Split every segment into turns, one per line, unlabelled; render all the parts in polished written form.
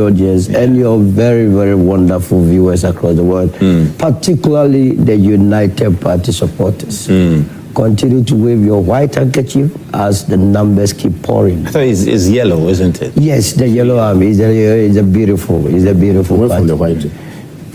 Audience and your very, very wonderful viewers across the world, particularly the United Party supporters. Continue to wave your white handkerchief as the numbers keep pouring.
I thought it's yellow, isn't it?
Yes, the yellow army is a beautiful
from the white.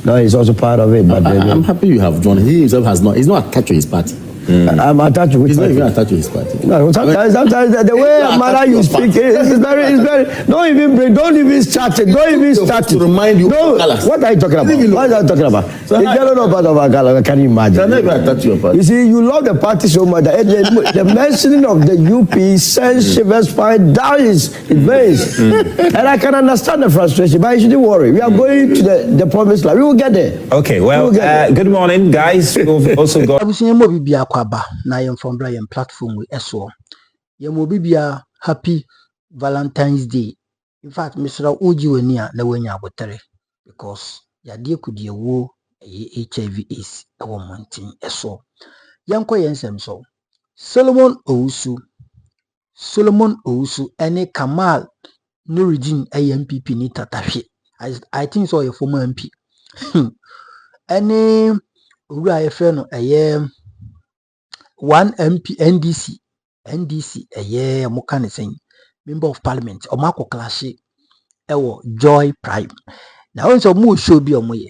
No, it's also part of it. But
I'm happy you have joined. He himself has not. He's not attached to his party.
I'm attached to
He's not even attached to his party.
No, sometimes the way manner you speak is very. Don't even start it. Don't even start it.
To remind you.
No, what are you talking about? What are you talking about?
So
it's yellow no part of our color. Can you imagine?
Can I even attach to your party?
You see, you love the party so much that the mentioning of the UP sends shivers spine down his veins. And I can understand the frustration, but you shouldn't worry. We are going to the promised land. We will get there.
Okay, well, good morning, guys. We've also got.
Na yɛn from Brian platform we eso yɛn bibia happy Valentine's Day. In fact, Mr. Oji wani a na wanya abotere because yade kudie wo HIV AIDS ewo montin eso yɛn kɔ yɛn nsɛm so Solomon Owusu ene Kamal Nuruden NPP ni tatahwe. I think so, a former MP ene owura yefe no one MP NDC moka ne sen member of parliament o mako clash ewo Joy Prime na won so mo show bi o mo ye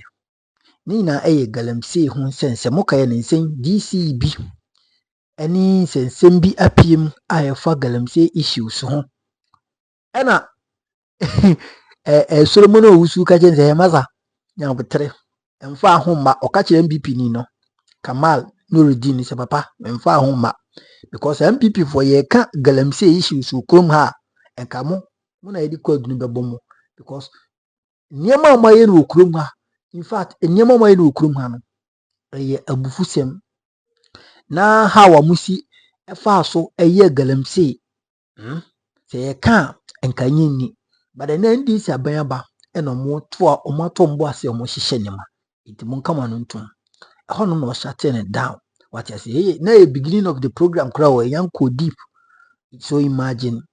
ni na Galamsey hu sense moka ye ne sen DCB ani sensem bi apiem ayefa Galamsey issues ho ena Solomon Owusu ka je maza nya botre emfa ho ma o ka kire NPP ni no Kamal Nuruden is a papa and far home because NPP for ye can't Galamsey issues who come ha and come when I decode Nubabomo because Niama my krumha. In fact, a Niama my krumhan a bufusem na how a musi a far so a year Galamsey say a can't and kanyini but an end this a bayaba and a more twa or more tomboise or moshishenima it won't come on to Hono no shutting it down. What I say, now the beginning of the program, crowd young deep. So imagine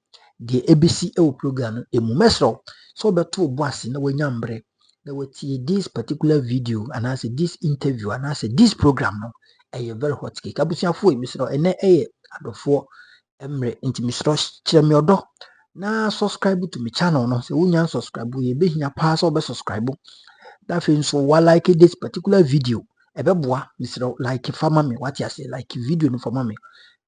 the ABCO program, a mumesro, so but two boss in the way number. They will see this particular video and I say this interview and I say this program no a very hot cake. Abusia for Mr. and at the 4 Emre into Mr. Chemiodo. Now subscribe to my channel. No, say we subscribe. We be here pass or subscribe. That means so while like this particular video. Ebeboa Mr. like farmer me what you say like video no farmer me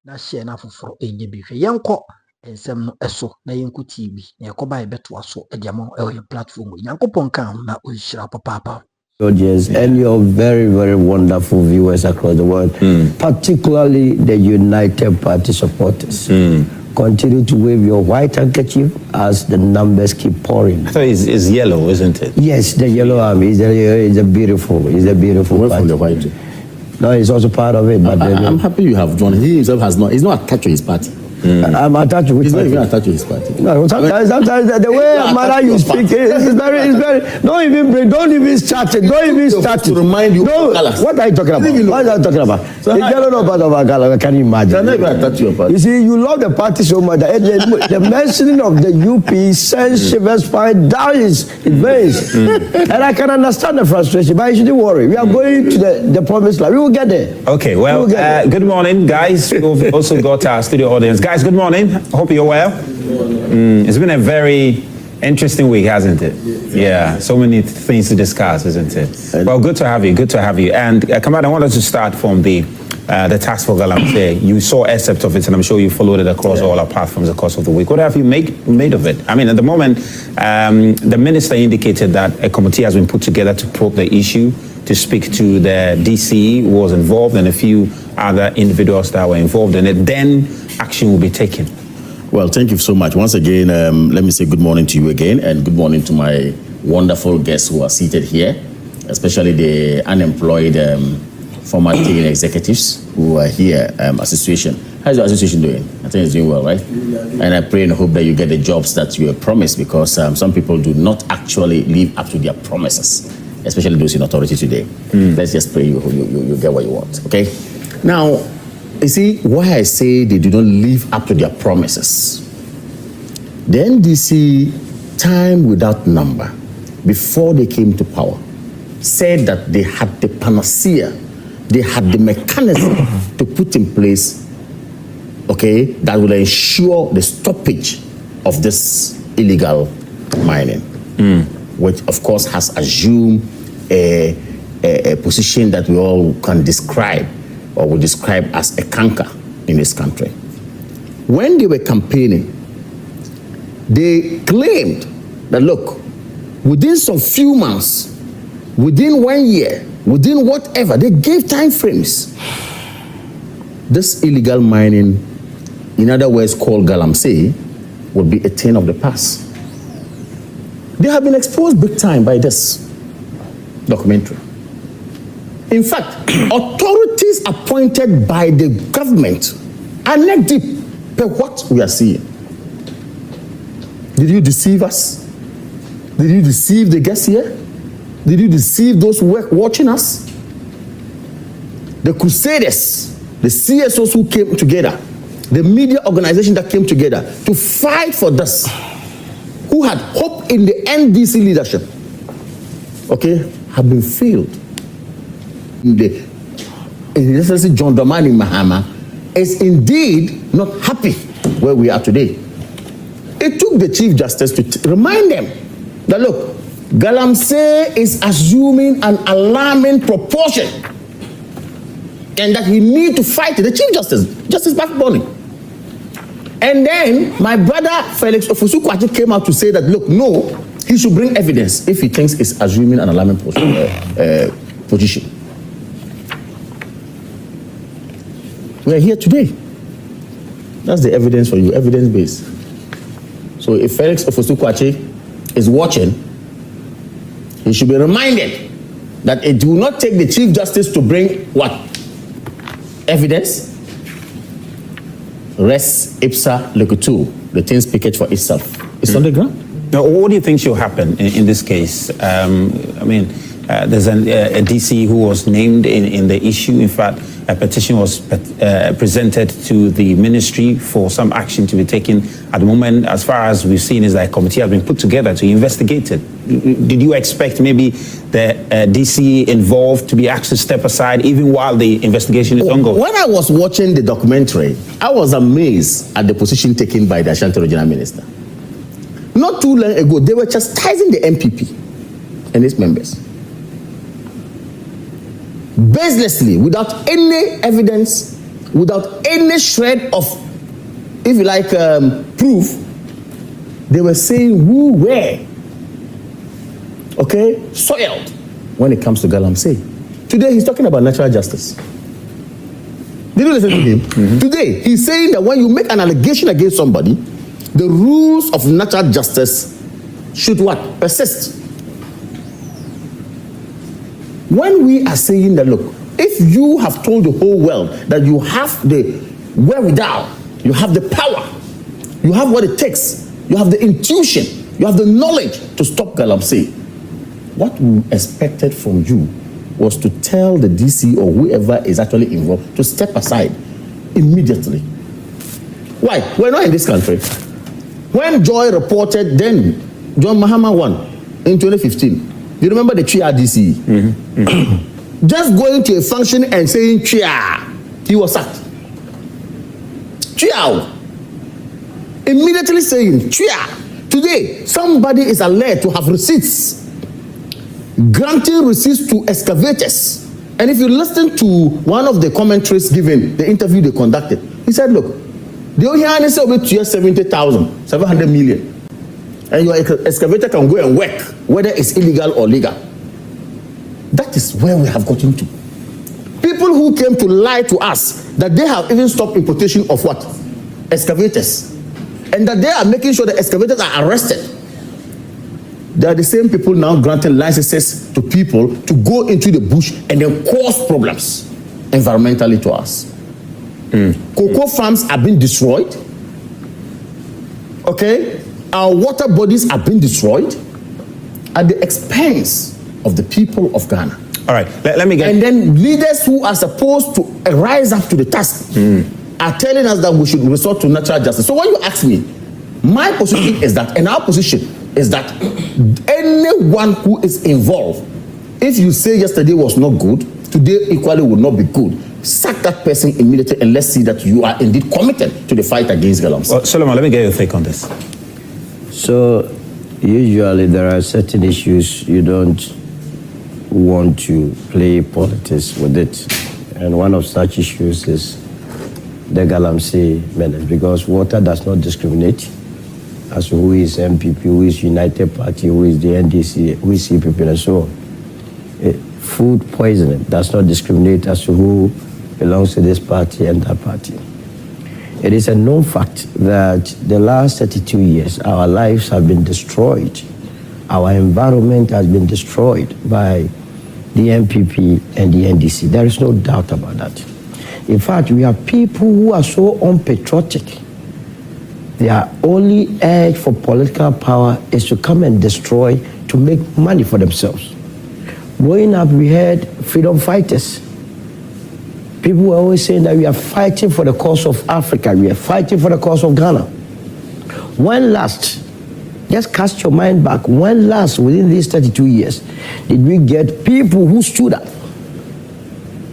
na share na foforo enye bi hwe yenko ensem no eso na yenko TV na yakoba ebeto aso ediamo e platform yankopon kan na onhira papa
Audience and your very, very wonderful viewers across the world, particularly the United Party supporters. Continue to wave your white handkerchief as the numbers keep pouring.
I thought it's yellow, isn't it?
Yes, the yellow army is a beautiful
from the white.
No, it's also part of it. But
I'm happy you have joined. He himself has not. He's not attached to his party.
I'm attached to
He's not even attached to his party.
No, sometimes the way manner you speak is very. Don't even start it. Don't even start it.
To remind you.
No, what are you talking about? What are you talking about? It's yellow no part of our color. Can you imagine?
Can I even attach to your party?
You see, you love the party so much that the mentioning of the UP sends shivers spine down his veins. And I can understand the frustration, but you shouldn't worry. We are going to the promised land. We will get there.
Okay, well, good morning, guys. We've also got our studio audience. Guys, good morning. Hope you're well. It's been a very interesting week, hasn't it? Yeah, so many things to discuss, isn't it? Well, good to have you. Good to have you. And Kamal, I wanted to start from the task for Galamsey. You saw excerpts of it, and I'm sure you followed it across all our platforms across of the week. What have you made of it? I mean, at the moment, the minister indicated that a committee has been put together to probe the issue, to speak to the DC who was involved and a few other individuals that were involved in it. Then action will be taken.
Well, thank you so much. Once again, let me say good morning to you again, and good morning to my wonderful guests who are seated here, especially the unemployed former TN executives who are here. Association. How's your association doing? I think it's doing well, right? And I pray and hope that you get the jobs that you were promised, because some people do not actually live up to their promises, especially those in authority today. Let's just pray you get what you want, okay? Now, you see, why I say they do not live up to their promises. The NDC, time without number, before they came to power, said that they had the panacea, they had the mechanism to put in place, okay, that will ensure the stoppage of this illegal mining, which of course has assumed a position that we all can describe or will describe as a canker in this country. When they were campaigning, they claimed that, look, within some few months, within 1 year, within whatever, they gave time frames. This illegal mining, in other words called Galamsey, would be a thing of the past. They have been exposed big time by this documentary. In fact, authorities appointed by the government are neck deep per what we are seeing. Did you deceive us? Did you deceive the guests here? Did you deceive those who were watching us? The crusaders, the CSOs who came together, the media organization that came together to fight for this, who had hope in the NDC leadership, okay, have been failed. His Excellency John Dramani Mahama is indeed not happy where we are today. It took the Chief Justice to remind them that, look, Galamsey is assuming an alarming proportion and that we need to fight it. The Chief Justice, Justice Bakboni. And then my brother Felix Ofosu-Kwakye came out to say that, look, no, he should bring evidence if he thinks it's assuming an alarming position. We are here today. That's the evidence for you, evidence-based. So if Felix Ofosu-Kwakye is watching, he should be reminded that it will not take the Chief Justice to bring what? Evidence. Res ipsa loquitur. The thing speaketh for itself. It's on the ground.
Now, what do you think should happen in this case? I mean, there's a DC who was named in the issue. In fact, a petition was presented to the ministry for some action to be taken. At the moment, as far as we've seen, is that a committee has been put together to investigate it. Did you expect maybe the DC involved to be asked to step aside even while the investigation is ongoing?
When I was watching the documentary, I was amazed at the position taken by the Ashanti Regional Minister. Not too long ago, they were chastising the NPP and its members. Baselessly, without any evidence, without any shred of, if you like, proof, they were saying who were, okay, soiled when it comes to Galamsey. Today, he's talking about natural justice. Did you listen to him? Today, he's saying that when you make an allegation against somebody, the rules of natural justice should what? Persist. When we are saying that, look, if you have told the whole world that you have the wherewithal, you have the power, you have what it takes, you have the intuition, you have the knowledge to stop Galamsey, what we expected from you was to tell the DC or whoever is actually involved to step aside immediately. Why? We're not in this country. When Joy reported, then John Mahama won in 2015. You remember the Chia DC? Just going to a function and saying Chia, he was sacked. Chia. Immediately saying Chia. Today, somebody is alleged to have receipts, granting receipts to excavators. And if you listen to one of the commentaries given, the interview they conducted, he said, look, the only say over to 70,000, 700 million. And your excavator can go and work, whether it's illegal or legal. That is where we have gotten to. People who came to lie to us that they have even stopped importation of what? Excavators. And that they are making sure the excavators are arrested. They are the same people now granting licenses to people to go into the bush and then cause problems environmentally to us. Cocoa farms are being destroyed. Okay? Our water bodies are being destroyed at the expense of the people of Ghana.
All right, let me get...
And then leaders who are supposed to rise up to the task are telling us that we should resort to natural justice. So when you ask me, my position is that, and our position is that anyone who is involved, if you say yesterday was not good, today equally would not be good. Sack that person immediately and let's see that you are indeed committed to the fight against Galamsey.
Well, Solomon, let me get your take on this.
So, usually there are certain issues you don't want to play politics with it. And one of such issues is the Galamsey menace, because water does not discriminate as to who is MPP, who is United Party, who is the NDC, who is CPP, and so on. Food poisoning does not discriminate as to who belongs to this party and that party. It is a known fact that the last 32 years, our lives have been destroyed. Our environment has been destroyed by the NPP and the NDC. There is no doubt about that. In fact, we have people who are so unpatriotic. Their only edge for political power is to come and destroy, to make money for themselves. Growing up, we had freedom fighters. People were always saying that we are fighting for the cause of Africa, we are fighting for the cause of Ghana. When last, just cast your mind back, when last within these 32 years did we get people who stood up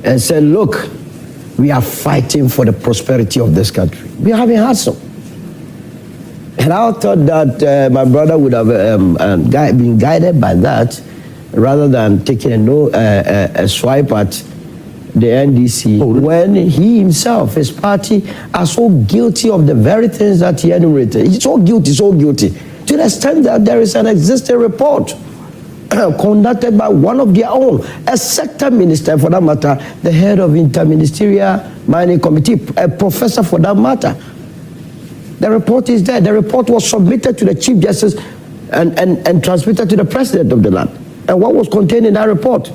and said, look, we are fighting for the prosperity of this country? We haven't had some. And I thought that my brother would have been guided by that rather than taking a swipe at the NDC when he himself, his party, are so guilty of the very things that he enumerated. He's so guilty, to the extent that there is an existing report conducted by one of their own, a sector minister for that matter, the head of Interministerial Mining Committee, a professor for that matter. The report is there. The report was submitted to the Chief Justice and transmitted to the President of the land. And what was contained in that report?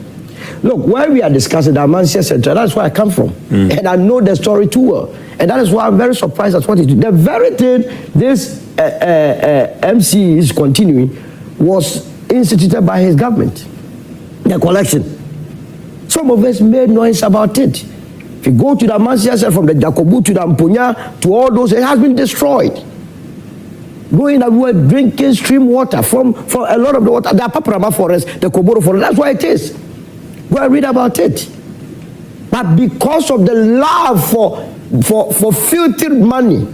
Look, where we are discussing the Amansia Center, that's where I come from. And I know the story too well. And that is why I'm very surprised at what it is. The very thing this MC is continuing was instituted by his government, the collection. Some of us made noise about it. If you go to the Amansia Center, from the Jacobu to the Ampunya to all those, it has been destroyed. Going and we were drinking stream water from a lot of the water, the Paparama forest, the Koboro forest, that's why it is. Go and read about it. But because of the love for filthy money,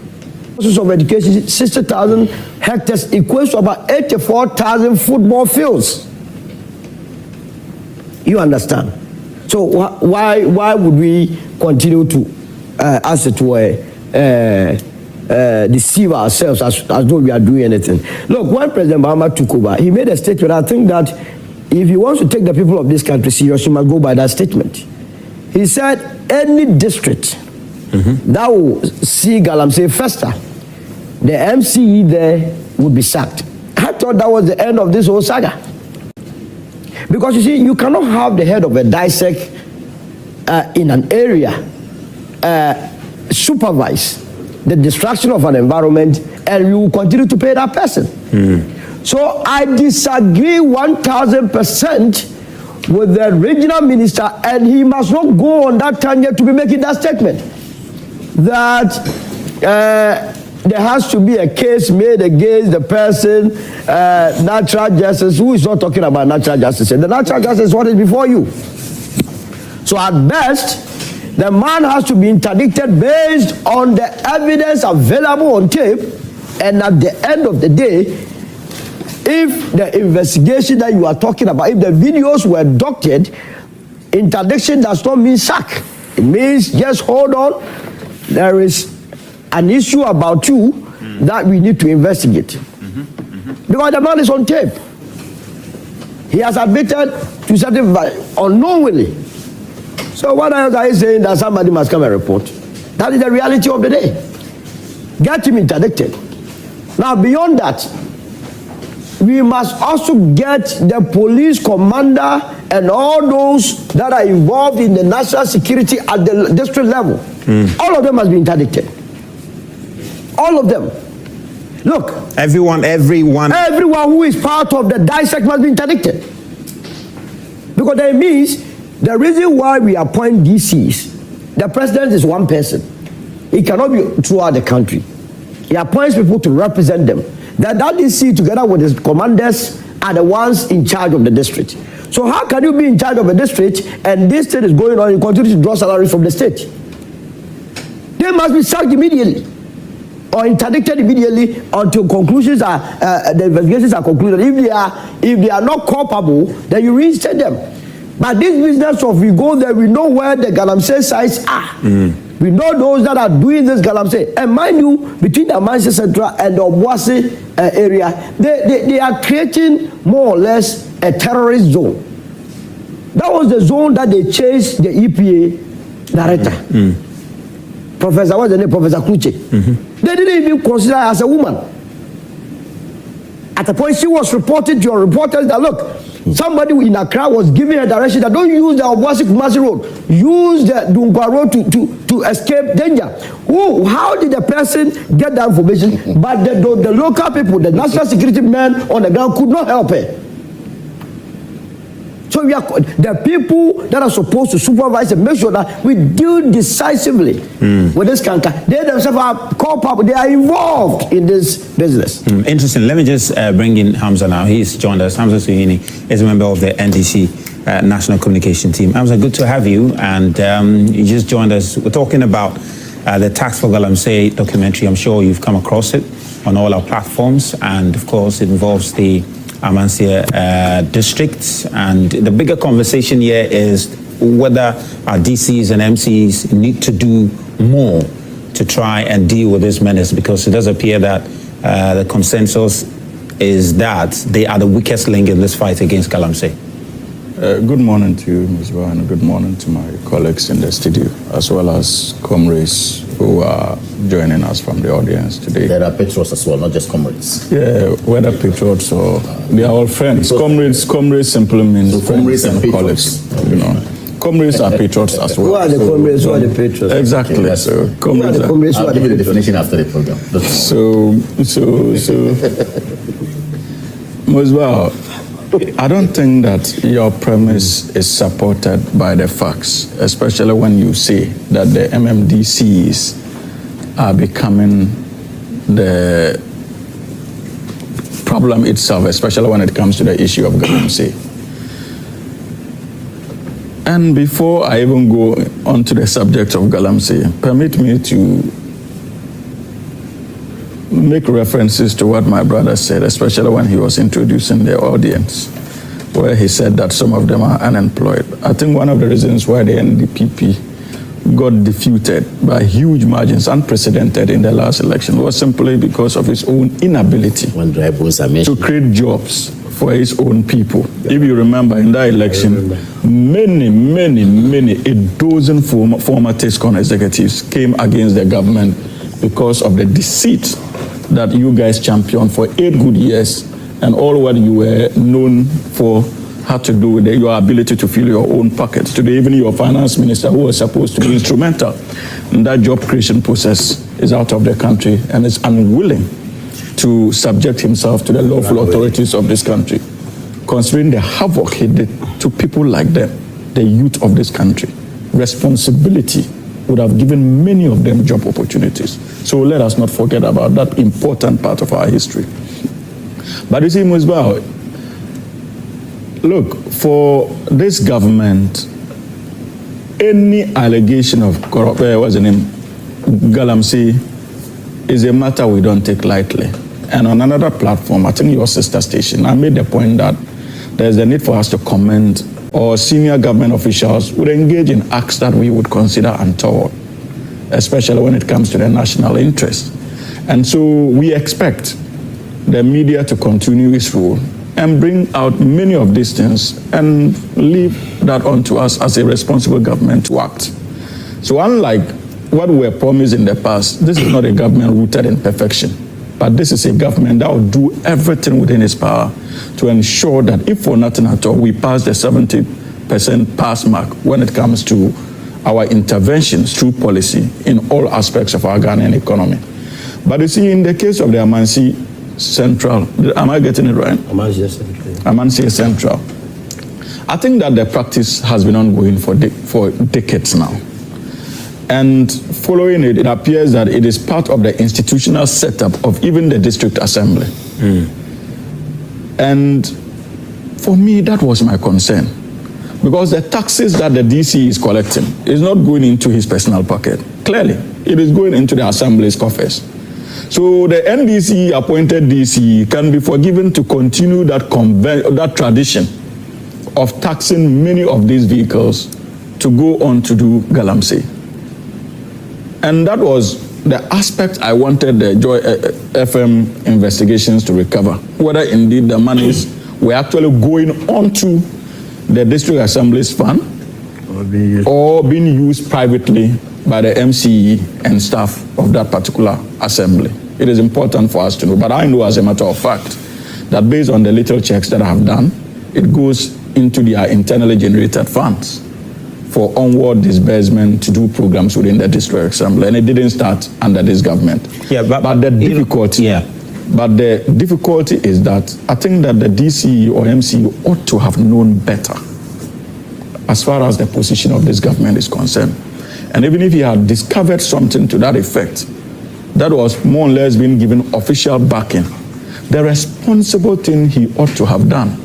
process of education, 60,000 hectares equates to about 84,000 football fields. You understand? So why would we continue to, as it were, deceive ourselves as though we are doing anything? Look, when President Mahama took over, he made a statement. I think that if he wants to take the people of this country seriously, he must go by that statement. He said any district that will see Galamsey fester, the MCE there would be sacked. I thought that was the end of this whole saga. Because you see, you cannot have the head of a dissect in an area supervise the destruction of an environment, and you will continue to pay that person. So I disagree 1,000% with the regional minister, and he must not go on that tangent to be making that statement that there has to be a case made against the person, natural justice. Who is not talking about natural justice? And the natural justice is what is before you. So at best, the man has to be interdicted based on the evidence available on tape, and at the end of the day, if the investigation that you are talking about, if the videos were doctored, interdiction does not mean sack. It means just hold on, there is an issue about you that we need to investigate. Because the man is on tape. He has admitted to certain unknowingly. So what else are you saying that somebody must come and report? That is the reality of the day. Get him interdicted. Now beyond that, we must also get the police commander and all those that are involved in the national security at the district level. All of them must be interdicted. All of them. Look.
Everyone
who is part of the dissect must be interdicted. Because that means the reason why we appoint DCs, the president is one person. He cannot be throughout the country. He appoints people to represent them. that DC together with his commanders are the ones in charge of the district. So how can you be in charge of a district and this thing is going on and you continue to draw salaries from the state? They must be sacked immediately or interdicted immediately until conclusions are the investigations are concluded. If they are not culpable, then you reinstate them. But this business of we go there, we know where the Galamsey sites are. We know those that are doing this Galamsey. And mind you, between the Amansie Central and the Obuasi area, they are creating more or less a terrorist zone. That was the zone that they chased the EPA director. Professor, what's the name? Professor Kuche. They didn't even consider her as a woman. At the point she was reporting to your reporters that look, somebody in Accra was giving her direction that don't use the Obuasi-Kumasi road, use the Dungwa road to escape danger. How did the person get that information? But the local people, the national security men on the ground could not help her. So we are the people that are supposed to supervise and make sure that we deal decisively with this canker. They themselves are culpable. They are involved in this business.
Interesting. Let me just bring in Hamza now. He's joined us. Hamza Suyini is a member of the NDC National Communication Team. Hamza, good to have you. And you just joined us. We're talking about the Tax for Galamsey documentary. I'm sure you've come across it on all our platforms. And of course, it involves the Amansie districts, and the bigger conversation here is whether our DCs and MCs need to do more to try and deal with this menace, because it does appear that the consensus is that they are the weakest link in this fight against Galamsey.
Good morning to you, Ms. Wa, and good morning to my colleagues in the studio, as well as comrades who are joining us from the audience today.
There are patriots as well, not just comrades.
Yeah, whether patriots or they are all friends. Comrades simply means
so
friends and colleagues. You know, comrades are patriots as well.
Who are the comrades? Who are the patriots?
Exactly.
Okay,
so comrades.
I'll give you the definition after the program.
Well, I don't think that your premise is supported by the facts, especially when you say that the MMDCs are becoming the problem itself, especially when it comes to the issue of Galamsey. And before I even go on to the subject of Galamsey, permit me to make references to what my brother said, especially when he was introducing the audience, where he said that some of them are unemployed. I think one of the reasons why the NPP got defeated by huge margins, unprecedented in the last election, was simply because of his own inability to create jobs for his own people. If you remember, in that election, many, a dozen former TESCON executives came against the government because of the deceit that you guys championed for 8 good years, and all what you were known for had to do with your ability to fill your own pockets. Today, even your finance minister, who was supposed to be instrumental in that job creation process, is out of the country and is unwilling to subject himself to the lawful authorities of this country, considering the havoc he did to people like them, the youth of this country. Responsibility would have given many of them job opportunities. So let us not forget about that important part of our history. But you see, Musbao, look, for this government, any allegation of corruption, what's the name, Galamsey, is a matter we don't take lightly. And on another platform, I think your sister station, I made the point that there's a need for us to comment, or senior government officials would engage in acts that we would consider untoward, especially when it comes to the national interest. And so we expect the media to continue its role and bring out many of these things and leave that on to us as a responsible government to act. So unlike what we were promised in the past, this is not a government rooted in perfection, but this is a government that will do everything within its power to ensure that if for nothing at all, we pass the 70% pass mark when it comes to our interventions through policy in all aspects of our Ghanaian economy. But you see, in the case of the Amansie Central, am I getting it right?
Amansie Central.
Amansie Central. I think that the practice has been ongoing for decades now. And following it, it appears that it is part of the institutional setup of even the district assembly. And for me, that was my concern. Because the taxes that the DC is collecting is not going into his personal pocket. Clearly, it is going into the Assembly's coffers. So the NDC appointed DC can be forgiven to continue that tradition of taxing many of these vehicles to go on to do Galamsey. And that was the aspect I wanted the Joy FM investigations to recover, whether indeed the monies were actually going onto the District Assembly's fund or being used privately by the MCE and staff of that particular assembly. It is important for us to know, but I know as a matter of fact that based on the little checks that I have done, it goes into their internally generated funds for onward disbursement to do programs within the District Assembly, and it didn't start under this government.
Yeah,
but the difficulty, but the difficulty is that I think that the DCE or MCE ought to have known better as far as the position of this government is concerned. And even if he had discovered something to that effect, that was more or less being given official backing, the responsible thing he ought to have done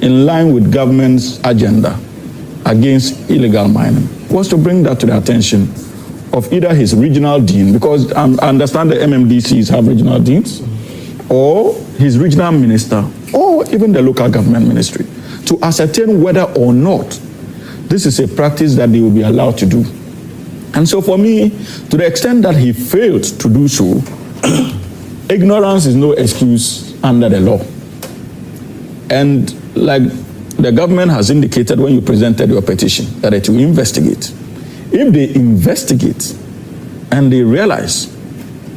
in line with government's agenda against illegal mining was to bring that to the attention of either his regional dean, because I understand the MMDCs have regional deans, or his regional minister, or even the local government ministry, to ascertain whether or not this is a practice that they will be allowed to do. And so for me, to the extent that he failed to do so, ignorance is no excuse under the law. And like the government has indicated when you presented your petition, that it will investigate. If they investigate and they realize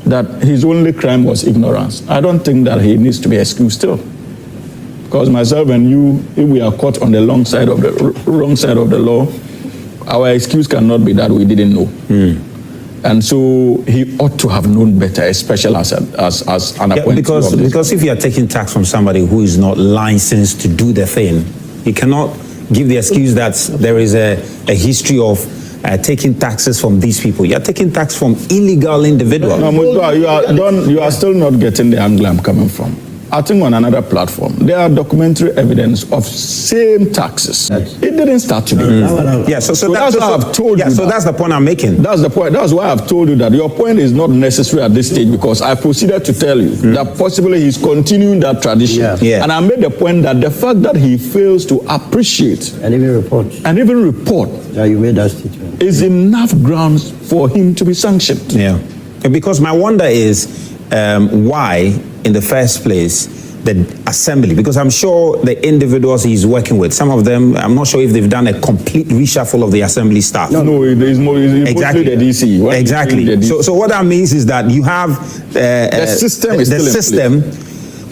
that his only crime was ignorance, I don't think that he needs to be excused still. Because myself and you, if we are caught on the wrong side of the law, our excuse cannot be that we didn't know. And so he ought to have known better, especially as an appointee.
Because if you are taking tax from somebody who is not licensed to do the thing, you cannot give the excuse that there is a history of taking taxes from these people. You are taking tax from illegal individuals.
No, you are still not getting the angle I'm coming from. I think on another platform, there are documentary evidence of same taxes. It didn't start today.
Yeah, so that's why I've told you. So that's the point I'm making.
That's the point. That's why I've told you that your point is not necessary at this stage, because I proceeded to tell you that possibly he's continuing that tradition. And I made the point that the fact that he fails to appreciate
and even report
that
you made that statement
is enough grounds for him to be sanctioned.
Yeah, because my wonder is why, in the first place, the assembly, because I'm sure the individuals he's working with, some of them, I'm not sure if they've done a complete reshuffle of the assembly staff.
No, it is
exactly
mostly the DC.
Exactly.
The DC.
So what that means is that you have
the system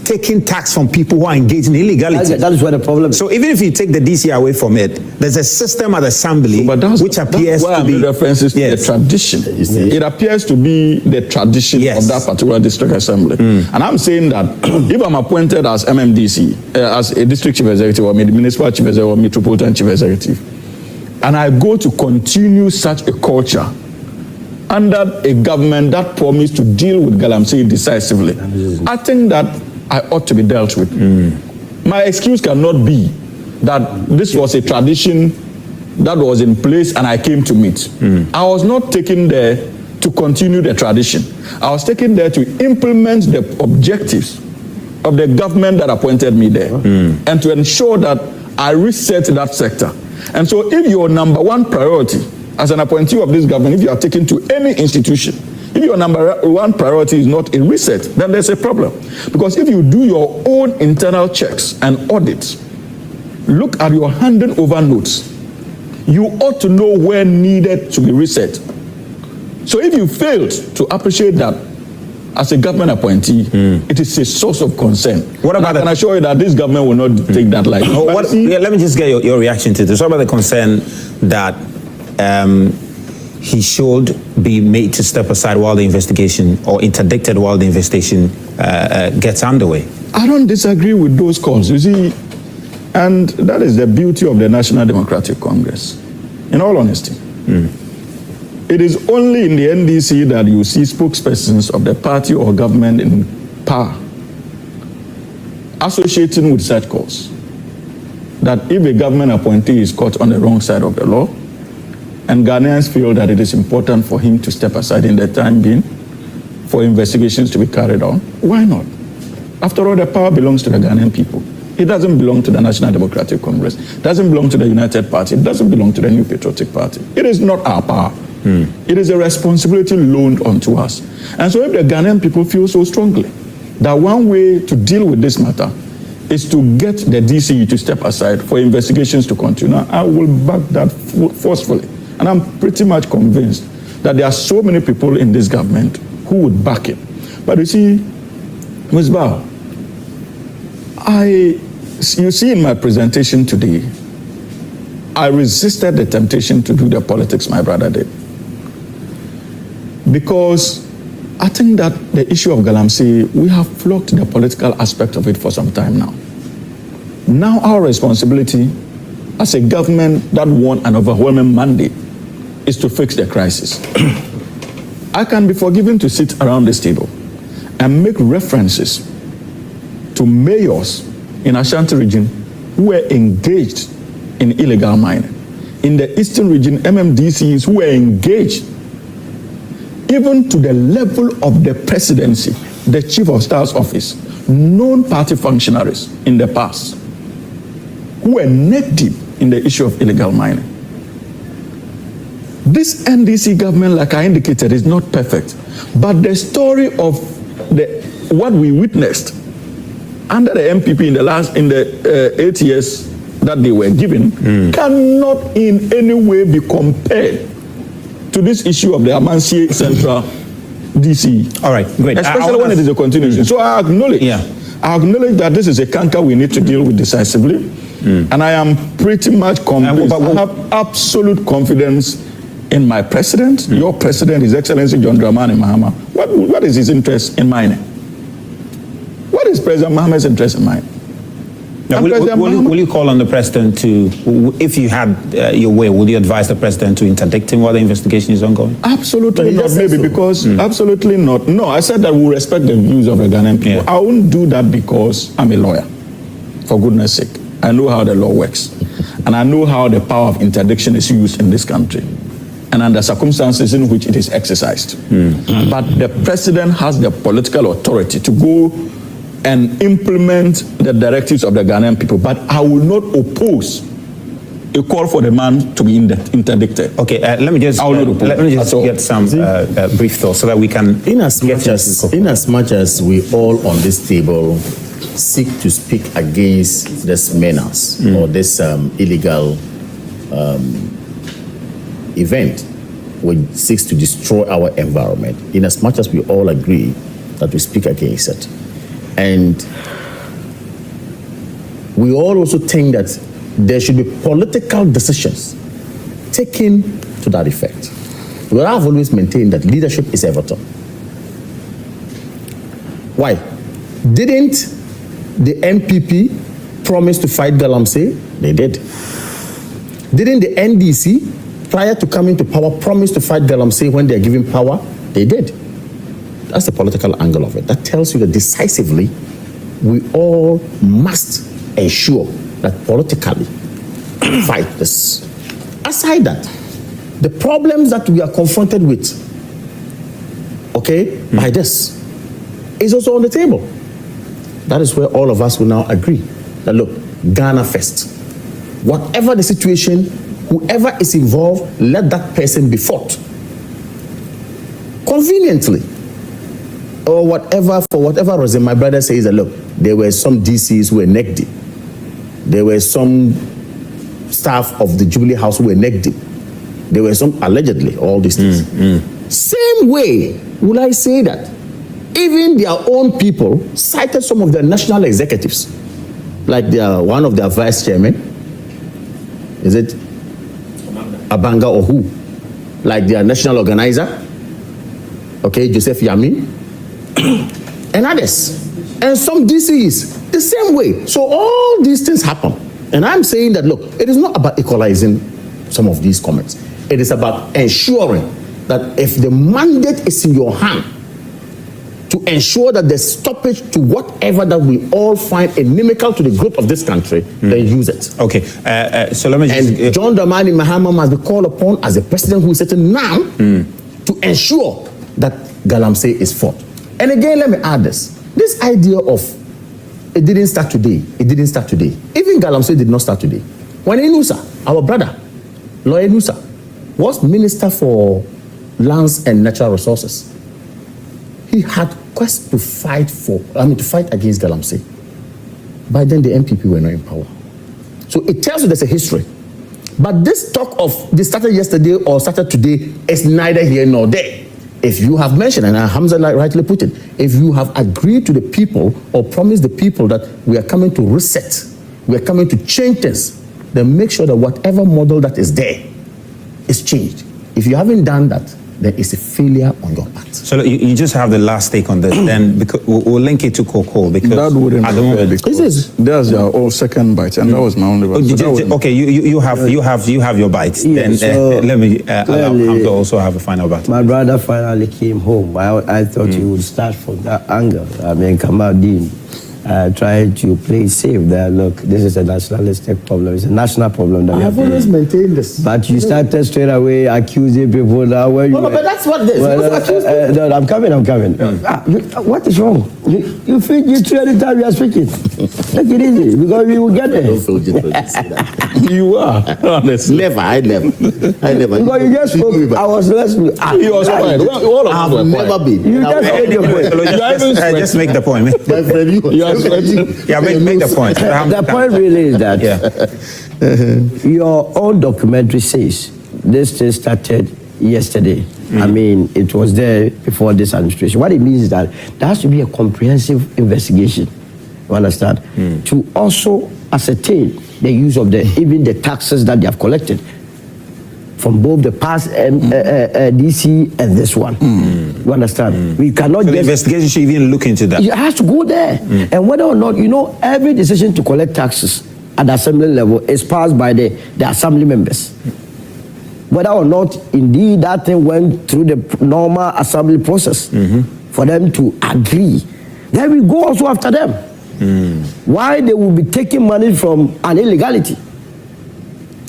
taking tax from people who are engaged in illegality.
that is where the problem is.
So even if you take the DC away from it, there's a system at the assembly which appears to be
references to the tradition. It appears to be the tradition of that particular district assembly. And I'm saying that if I'm appointed as MMDC, as a district chief executive or municipal chief executive or metropolitan chief executive, and I go to continue such a culture under a government that promised to deal with Galamsey decisively, I think that I ought to be dealt with. My excuse cannot be that this was a tradition that was in place and I came to meet. I was not taken there to continue the tradition. I was taken there to implement the objectives of the government that appointed me there and to ensure that I reset that sector. And so if your number one priority as an appointee of this government, if you are taken to any institution, if your number one priority is not a reset, then there's a problem. Because if you do your own internal checks and audits, look at your handing over notes, you ought to know where needed to be reset. So if you failed to appreciate that as a government appointee, it is a source of concern. What about I can assure you that this government will not take that lightly.
Let me just get your reaction to this. What about the concern that he should be made to step aside while the investigation, or interdicted while the investigation gets underway?
I don't disagree with those calls, you see, and that is the beauty of the National Democratic Congress, in all honesty. It is only in the NDC that you see spokespersons of the party or government in power associating with such cause. That if a government appointee is caught on the wrong side of the law, and Ghanaians feel that it is important for him to step aside in the time being for investigations to be carried on, why not? After all, the power belongs to the Ghanaian people. It doesn't belong to the National Democratic Congress. It doesn't belong to the United Party. It doesn't belong to the New Patriotic Party. It is not our power. It is a responsibility loaned onto us. And so if the Ghanaian people feel so strongly that one way to deal with this matter is to get the DCE to step aside for investigations to continue, I will back that forcefully. And I'm pretty much convinced that there are so many people in this government who would back it. But you see, Ms. Bao, you see in my presentation today, I resisted the temptation to do the politics my brother did. Because I think that the issue of Galamsey, we have flogged the political aspect of it for some time now. Now our responsibility as a government that won an overwhelming mandate is to fix the crisis. I can be forgiven to sit around this table and make references to mayors in Ashanti region who were engaged in illegal mining. In the eastern region, MMDCs who were engaged even to the level of the presidency, the chief of staff's office, known party functionaries in the past who were neck deep in the issue of illegal mining. This NDC government, like I indicated, is not perfect, but the story of what we witnessed under the NPP in the 8 years that they were given cannot in any way be compared to this issue of the Amansie Central DC.
All right, great.
Especially when it is a continuation. So I acknowledge that this is a canker we need to deal with decisively. And I am pretty much convinced, I have absolute confidence in my president, your president, His Excellency John Dramani Mahama. What is his interest in mining? What is President Mahama's interest in mining?
Now, will you call on the president to, if you had your way, would you advise the president to interdict him while the investigation is ongoing?
Absolutely not, maybe, because absolutely not. No, I said that we respect the views of the Ghanaian people. I won't do that because I'm a lawyer, for goodness sake. I know how the law works. And I know how the power of interdiction is used in this country and under circumstances in which it is exercised. But the president has the political authority to go and implement the directives of the Ghanaian people. But I will not oppose a call for the man to be interdicted.
Okay, let me just get some brief thoughts so that we can...
In as much as we all on this table seek to speak against this menace or this illegal event which seeks to destroy our environment, in as much as we all agree that we speak against it. And we all also think that there should be political decisions taken to that effect. But I've always maintained that leadership is everything. Why? Didn't the NPP promise to fight Galamsey? They did. Didn't the NDC, prior to coming to power, promise to fight Galamsey when they're given power? They did. That's the political angle of it. That tells you that decisively, we all must ensure that politically fight this. Aside that, the problems that we are confronted with, by this, is also on the table. That is where all of us will now agree that, look, Ghana first. Whatever the situation, whoever is involved, let that person be fought. Conveniently. Or whatever, for whatever reason, my brother says that, look, there were some DCs who were neck deep. There were some staff of the Jubilee House who were neck deep. There were some, allegedly, all these things. Same way, will I say that even their own people cited some of their national executives, like one of their vice chairmen, is it Abanga or who? Like their national organizer, Joseph Yamin, and others, and some DCs, the same way. So all these things happen. And I'm saying that, look, it is not about equalizing some of these comments. It is about ensuring that if the mandate is in your hand, to ensure that there's stoppage to whatever that we all find inimical to the growth of this country, then use it.
Okay, so let me just...
And John Dramani Mahama must be called upon as the president who is sitting now to ensure that Galamsey is fought. And again, let me add this. This idea of it didn't start today, it didn't start today. Even Galamsey did not start today. When Inusa, our brother, Lawyer Inusa, was Minister for Lands and Natural Resources, he had quest to fight against Galamsey. By then, the NPP were not in power. So it tells you there's a history. But this talk of this started yesterday or started today is neither here nor there. If you have mentioned, and Hamza rightly put it, if you have agreed to the people or promised the people that we are coming to reset, we are coming to change things, then make sure that whatever model that is there is changed. If you haven't done that, then it's a failure on your part.
So you just have the last take on this, then because we'll link it to Coco because
That wouldn't
at the
be fair
moment...
because there's your old second bite, and that was my only bite.
Okay, you have your bites.
Yeah,
then
so
let me allow him to also have a final bite.
My brother finally came home. I thought he would start from that angle. I mean, Kamaldeen tried to play safe there. Look, this is a nationalistic problem. It's a national problem. That
I have always maintained this.
But you started straight away accusing people now. Where
No, but that's what this.
no, I'm coming. What is wrong? You feel you anytime you are speaking. Take it easy because we will get there.
Don't feel jittery to say that.
You are, honestly.
I never.
Because you just spoke, I was listening.
He was quiet. Well, all of us
I've
were
never
quiet.
been.
You just made your point.
Just make the point.
My friend,
You are sweating.
Yeah, make the point.
The point really is that your own documentary says this thing started yesterday. I mean, it was there before this administration. What it means is that there has to be a comprehensive investigation. You understand? To also ascertain the use of even the taxes that they have collected from both the past DC and this one. You understand? We cannot
So the investigation should even look into that.
It has to go there. And whether or not, every decision to collect taxes at the assembly level is passed by the assembly members. Whether or not, indeed, that thing went through the normal assembly process for them to agree. Then we go also after them. Why they will be taking money from an illegality.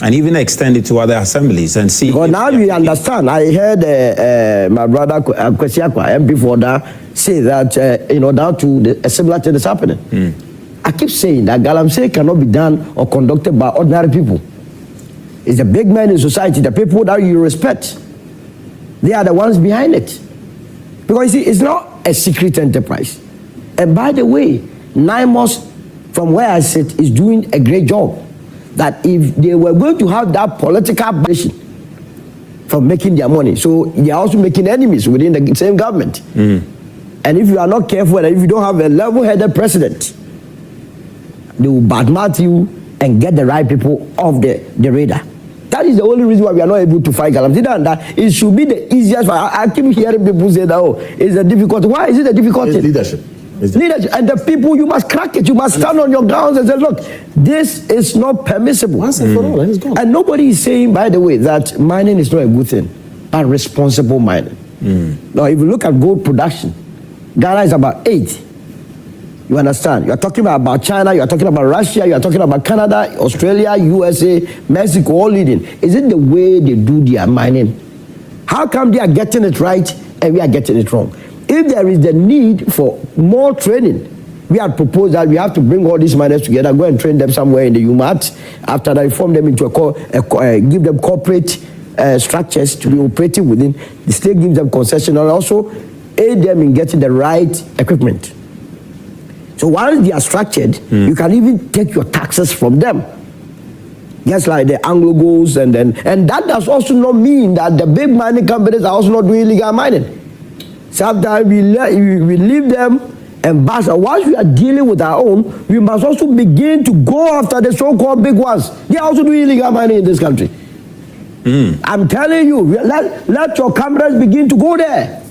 And even extend it to other assemblies and see.
Because now we understand. I heard my brother Kwesiakwa, MP for that, say that down to a similar thing is happening. I keep saying that Galamsey cannot be done or conducted by ordinary people. It's the big men in society, the people that you respect. They are the ones behind it. Because you see, it's not a secret enterprise. And by the way, NIMOS, from where I sit, is doing a great job. That if they were going to have that political bashing from making their money, so they are also making enemies within the same government. And if you are not careful, and if you don't have a level-headed president, they will badmouth you and get the right people off the radar. That is the only reason why we are not able to fight Galamsey. That it should be the easiest. I keep hearing people say that, it's a difficult. Why is it a difficult thing?
Leadership.
Leadership. And the people, you must crack it. You must stand on your grounds and say, look, this is not permissible.
Once and for all, and it's gone.
And nobody is saying, by the way, that mining is not a good thing, but responsible mining. Now, if you look at gold production, Ghana is about 8. You understand? You are talking about China, you are talking about Russia, you are talking about Canada, Australia, USA, Mexico, all leading. Is it the way they do their mining? How come they are getting it right and we are getting it wrong? If there is the need for more training, we have proposed that we have to bring all these miners together, go and train them somewhere in the UMAT. After that, form them into give them corporate structures to be operating within. The state gives them concession and also aid them in getting the right equipment. So once they are structured, you can even take your taxes from them. Just like the Anglo goes and that does also not mean that the big mining companies are also not doing illegal mining. Sometimes we leave them and bash. Once we are dealing with our own, we must also begin to go after the so-called big ones. They are also doing illegal mining in this country. I'm telling you, let your cameras begin to go there.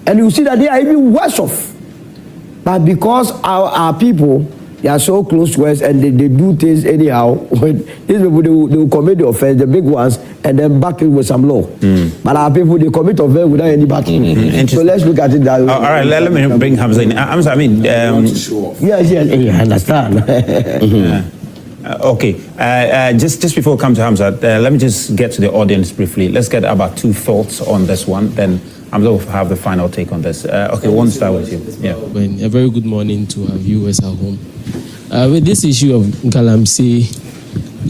And you see that they are even worse off. But because our people They are so close to us, and they do things anyhow. When these people, they will commit the offense, the big ones, and then back it with some law. But our people, they commit offense without any backing. So let's look at it that way.
All right, let me bring Hamza in. Hamza, I mean,
yes, I understand.
Okay, just before we come to Hamza, let me just get to the audience briefly. Let's get about 2 thoughts on this one, then Hamza will have the final take on this. Okay, we'll start with you. Yeah.
A very good morning to our viewers at home. With this issue of Galamsey,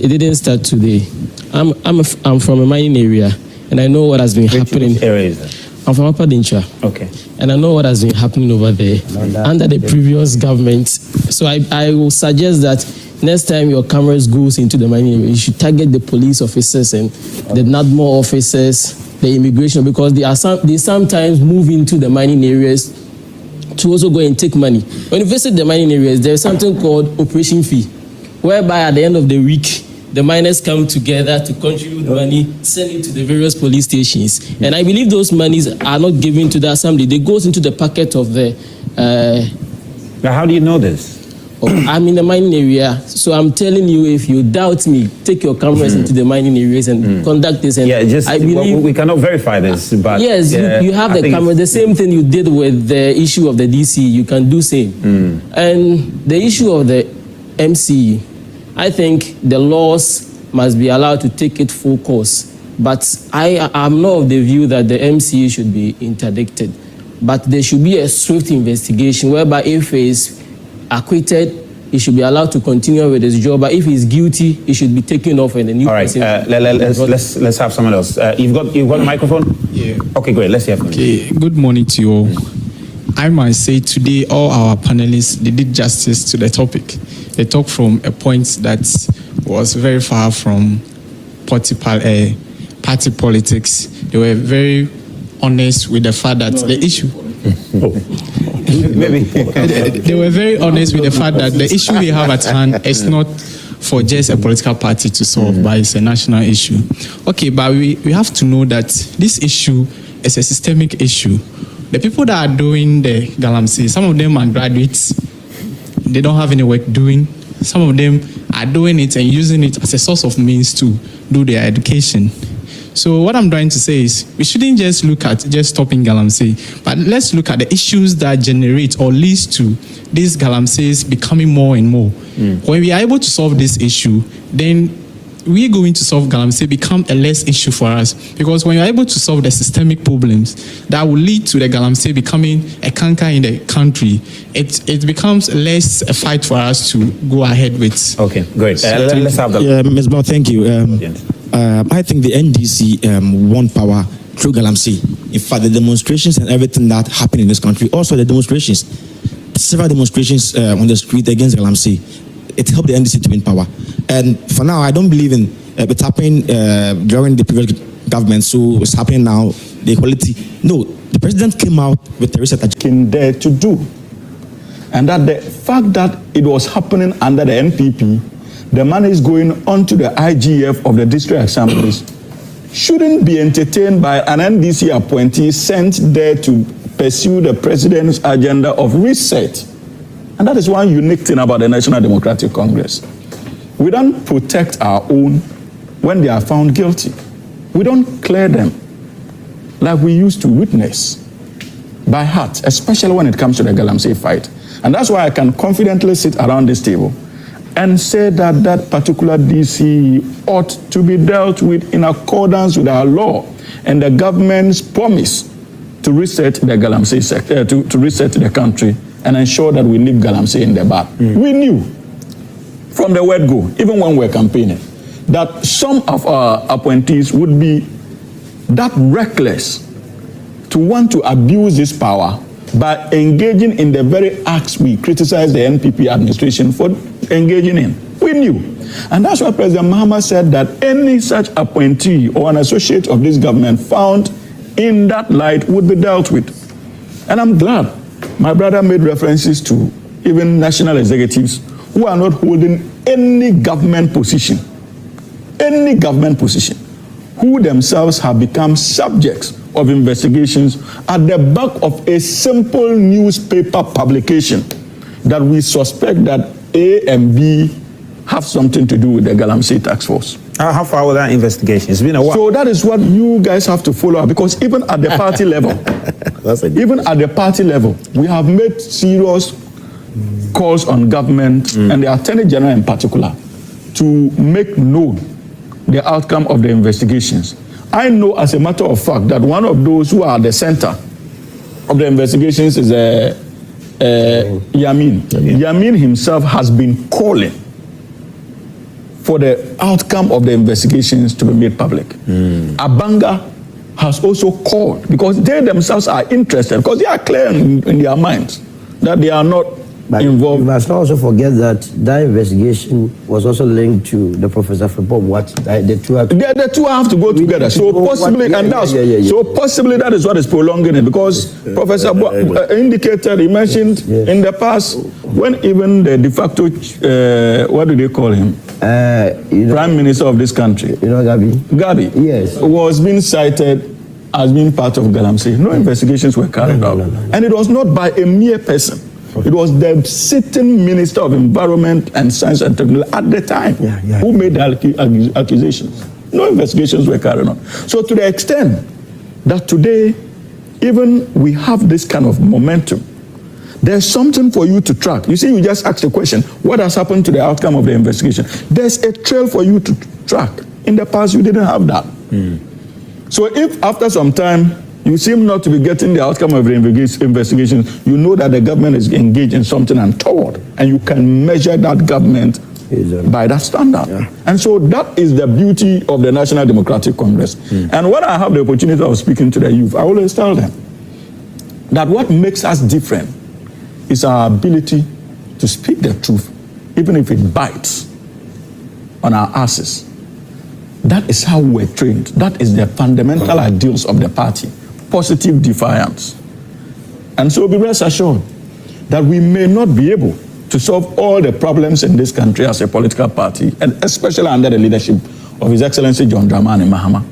it didn't start today. I'm from a mining area, and I know what has been happening.
Which area is that?
I'm from Upper Dincha.
Okay.
And I know what has been happening over there under the previous government. So I will suggest that next time your cameras goes into the mining area, you should target the police officers and the NADMO officers, the immigration, because they sometimes move into the mining areas to also go and take money. When you visit the mining areas, there's something called operation fee, whereby at the end of the week, the miners come together to contribute money, send it to the various police stations. And I believe those monies are not given to the assembly. They goes into the pocket of the...
Now, how do you know this?
I'm in the mining area, so I'm telling you, if you doubt me, take your cameras into the mining areas and conduct this. And
I believe we cannot verify this, but
yes, you have the camera. The same thing you did with the issue of the DC, you can do same. And the issue of the MC, I think the laws must be allowed to take it full course. But I am not of the view that the MC should be interdicted. But there should be a swift investigation whereby if he is acquitted, he should be allowed to continue with his job. But if he's guilty, he should be taken off and a new person.
All right, let's have someone else. You've got a microphone?
Yeah.
Okay, great. Let's hear from you.
Okay. Good morning to you all. I might say today all our panelists, they did justice to the topic. They talked from a point that was very far from party politics. They were very honest with the fact that the issue... They were very honest with the fact that the issue we have at hand is not for just a political party to solve, but it's a national issue. Okay, but we have to know that this issue is a systemic issue. The people that are doing the Galamsey, some of them are graduates. They don't have any work doing. Some of them are doing it and using it as a source of means to do their education. So what I'm trying to say is we shouldn't just look at just stopping Galamsey, but let's look at the issues that generate or leads to these Galamseys becoming more and more. When we are able to solve this issue, then we're going to solve Galamsey become a less issue for us, because when you're able to solve the systemic problems that will lead to the Galamsey becoming a canker in the country, it becomes less a fight for us to go ahead with.
Okay, great. Let's have that.
Yeah, Ms. Brown, thank you. I think the NDC won power through Galamsey. In fact, the demonstrations and everything that happened in this country, also the demonstrations, several demonstrations on the street against Galamsey, it helped the NDC to win power. And for now, I don't believe in it happening during the previous government, so it's happening now, the equality. No, the president came out with the research that
in there to do. And that the fact that it was happening under the NPP, the money is going on to the IGF of the district assemblies, shouldn't be entertained by an NDC appointee sent there to pursue the president's agenda of reset. And that is one unique thing about the National Democratic Congress. We don't protect our own when they are found guilty. We don't clear them like we used to witness by heart, especially when it comes to the Galamsey fight. And that's why I can confidently sit around this table and say that that particular DC ought to be dealt with in accordance with our law and the government's promise to reset the Galamsey sector, to reset the country and ensure that we leave Galamsey in the back. We knew from the word go, even when we were campaigning, that some of our appointees would be that reckless to want to abuse this power by engaging in the very acts we criticize the NPP administration for engaging in. We knew. And that's why President Mahama said that any such appointee or an associate of this government found in that light would be dealt with. And I'm glad my brother made references to even national executives who are not holding any government position, who themselves have become subjects of investigations at the back of a simple newspaper publication that we suspect that A and B have something to do with the Galamsey task force.
How far was that investigation? It's been a while.
So that is what you guys have to follow up, because even at the party level, we have made serious calls on government and the Attorney General in particular to make known the outcome of the investigations. I know as a matter of fact that one of those who are at the center of the investigations is Yamin. Yamin himself has been calling for the outcome of the investigations to be made public. Abanga has also called, because they themselves are interested, because they are clear in their minds that they are not involved.
You must not also forget that that investigation was also linked to the Professor Frimpong. The
two have to go together. So possibly, possibly that is what is prolonging it, because Professor indicated, he mentioned in the past, when even the de facto, what do they call him? Prime Minister of this country. Gabi. Yes. Was being cited as being part of Galamsey. No investigations were carried out. And it was not by a mere person. It was the sitting Minister of Environment and Science and Technology at the time who made the accusations. No investigations were carried on. So to the extent that today, even we have this kind of momentum, there's something for you to track. You see, you just asked the question, what has happened to the outcome of the investigation? There's a trail for you to track. In the past, you didn't have that. So if after some time, you seem not to be getting the outcome of the investigation, you know that the government is engaged in something untoward, and you can measure that government by that standard. And so that is the beauty of the National Democratic Congress. And when I have the opportunity of speaking to the youth, I always tell them that what makes us different is our ability to speak the truth, even if it bites on our asses. That is how we're trained. That is the fundamental ideals of the party. Positive defiance. And so be rest assured that we may not be able to solve all the problems in this country as a political party, and especially under the leadership of His Excellency John Dramani Mahama.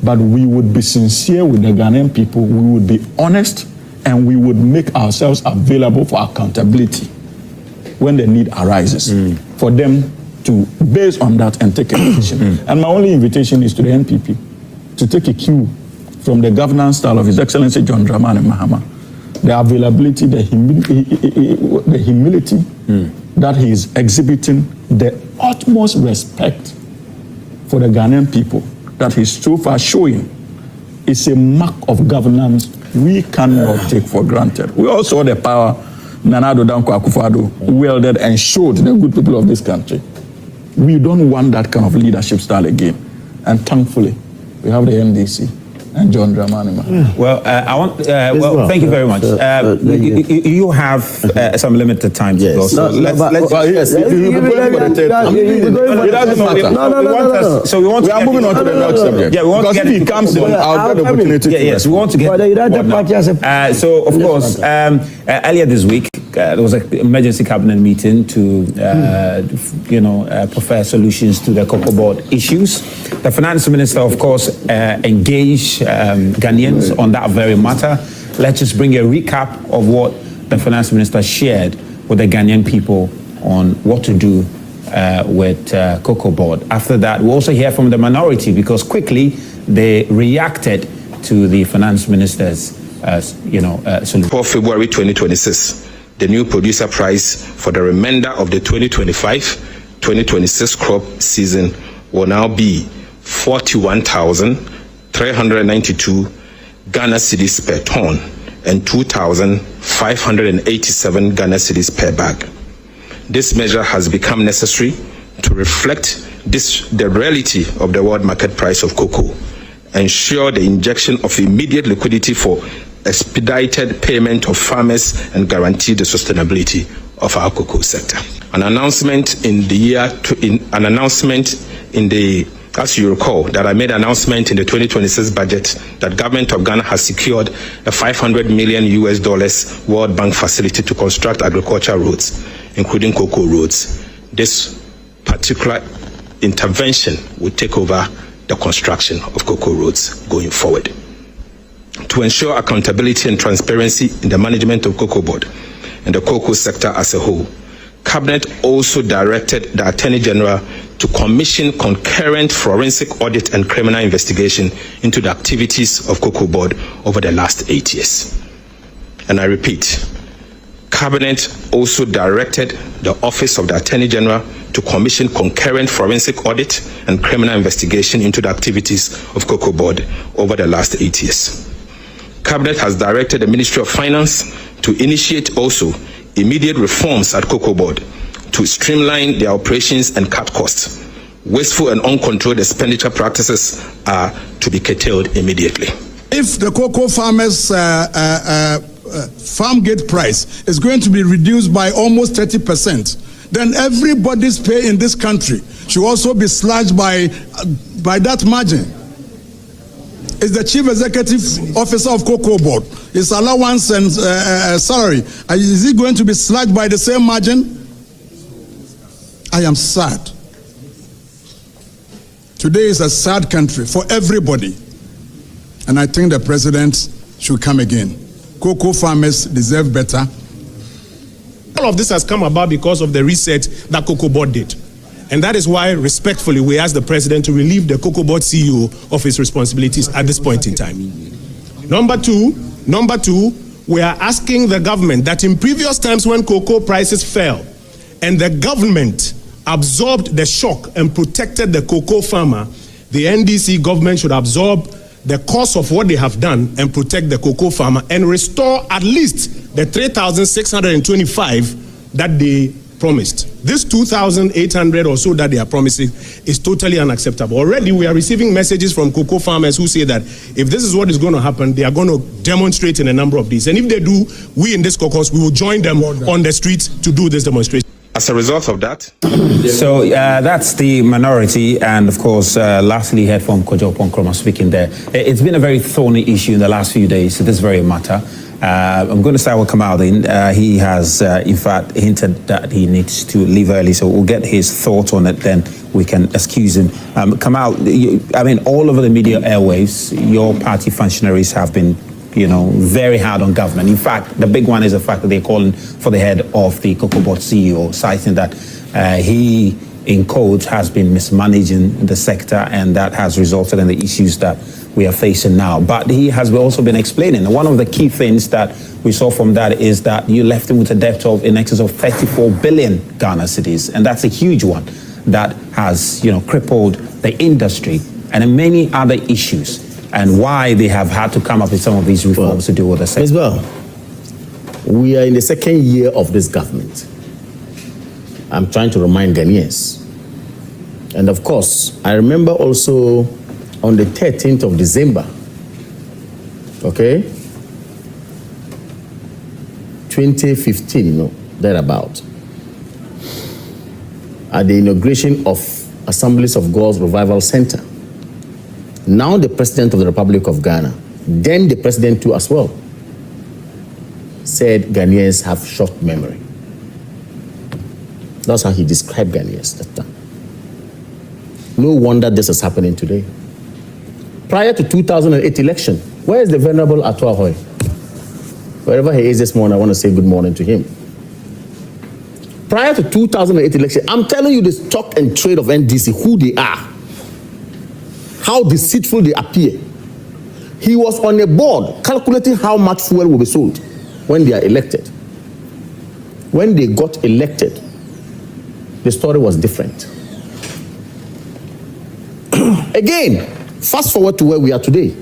But we would be sincere with the Ghanaian people, we would be honest, and we would make ourselves available for accountability when the need arises for them to base on that and take a decision. And my only invitation is to the NPP to take a cue from the governance style of His Excellency John Dramani Mahama, the availability, the humility that he is exhibiting, the utmost respect for the Ghanaian people that he's so far showing is a mark of governance we cannot take for granted. We all saw the power Nana Addo Dankwa Akufo-Addo wielded and showed the good people of this country. We don't want that kind of leadership style again. And thankfully, we have the NDC and John Dramani Mahama.
Well, thank you very much. You have some limited time to go. So let's So we want to
are moving on to the next subject.
Yeah, we want to get
if he comes in, I'll get the opportunity to
yes, we want to get so of course, earlier this week, there was an emergency cabinet meeting to, prefer solutions to the cocoa board issues. The finance minister, of course, engaged Ghanaians on that very matter. Let's just bring a recap of what the finance minister shared with the Ghanaian people on what to do with cocoa board. After that, we'll also hear from the minority, because quickly they reacted to the finance minister's solution.
For February 2026, the new producer price for the remainder of the 2025-2026 crop season will now be 41,392 Ghana cedis per ton and 2,587 Ghana cedis per bag. This measure has become necessary to reflect the reality of the world market price of cocoa, ensure the injection of immediate liquidity for expedited payment of farmers, and guarantee the sustainability of our cocoa sector. As you recall, that I made an announcement in the 2026 budget that government of Ghana has secured a $500 million World Bank facility to construct agricultural roads, including cocoa roads. This particular intervention will take over the construction of cocoa roads going forward. To ensure accountability and transparency in the management of cocoa board and the cocoa sector as a whole, Cabinet also directed the Attorney General to commission concurrent forensic audit and criminal investigation into the activities of Cocoa Board over the last 8 years. And I repeat, Cabinet also directed the Office of the Attorney General to commission concurrent forensic audit and criminal investigation into the activities of Cocoa Board over the last 8 years. Cabinet has directed the Ministry of Finance to initiate also immediate reforms at Cocoa Board to streamline their operations and cut costs. Wasteful and uncontrolled expenditure practices are to be curtailed immediately.
If the cocoa farmers' farm gate price is going to be reduced by almost 30%, then everybody's pay in this country should also be slashed by that margin. Is the Chief Executive Officer of Cocoa Board, his allowance and salary, is it going to be slashed by the same margin? I am sad. Today is a sad country for everybody. And I think the president should come again. Cocoa farmers deserve better.
All of this has come about because of the reset that Cocoa Board did. And that is why, respectfully, we ask the president to relieve the Cocoa Board CEO of his responsibilities at this point in time. Number two, we are asking the government that in previous times when cocoa prices fell and the government absorbed the shock and protected the cocoa farmer, the NDC government should absorb the cost of what they have done and protect the cocoa farmer and restore at least the 3,625 that they promised. This 2,800 or so that they are promising is totally unacceptable. Already we are receiving messages from cocoa farmers who say that if this is what is going to happen, they are going to demonstrate in a number of these. And if they do, we in this caucus, we will join them on the streets to do this demonstration.
As a result of that,
so that's the minority, and of course, lastly, heard from Kojo Ponkroma speaking there. It's been a very thorny issue in the last few days, this very matter. I'm going to start with Kamaldeen. He has, in fact, hinted that he needs to leave early, so we'll get his thoughts on it, then we can excuse him. Kamal, I mean, all over the media airwaves, your party functionaries have been very hard on government. In fact, the big one is the fact that they're calling for the head of the Cocoa Board CEO, citing that he, in quotes, has been mismanaging the sector, and that has resulted in the issues that we are facing now. But he has also been explaining, and one of the key things that we saw from that is that you left him with a debt of in excess of 34 billion Ghana cedis, and that's a huge one that has, crippled the industry and many other issues, and why they have had to come up with some of these reforms to deal with the sector.
As well, we are in the second year of this government. I'm trying to remind Ghanaians. And of course, I remember also on the 13th of December, 2015, thereabout, at the inauguration of Assemblies of God's Revival Center. Now the President of the Republic of Ghana, then the President too as well, said Ghanaians have short memory. That's how he described Ghanaians that time. No wonder this is happening today. Prior to 2008 election, where is the venerable Atua Hoy? Wherever he is this morning, I want to say good morning to him. Prior to 2008 election, I'm telling you the stock and trade of NDC, who they are, how deceitful they appear. He was on a board calculating how much fuel will be sold when they are elected. When they got elected, the story was different. Again, fast forward to where we are today.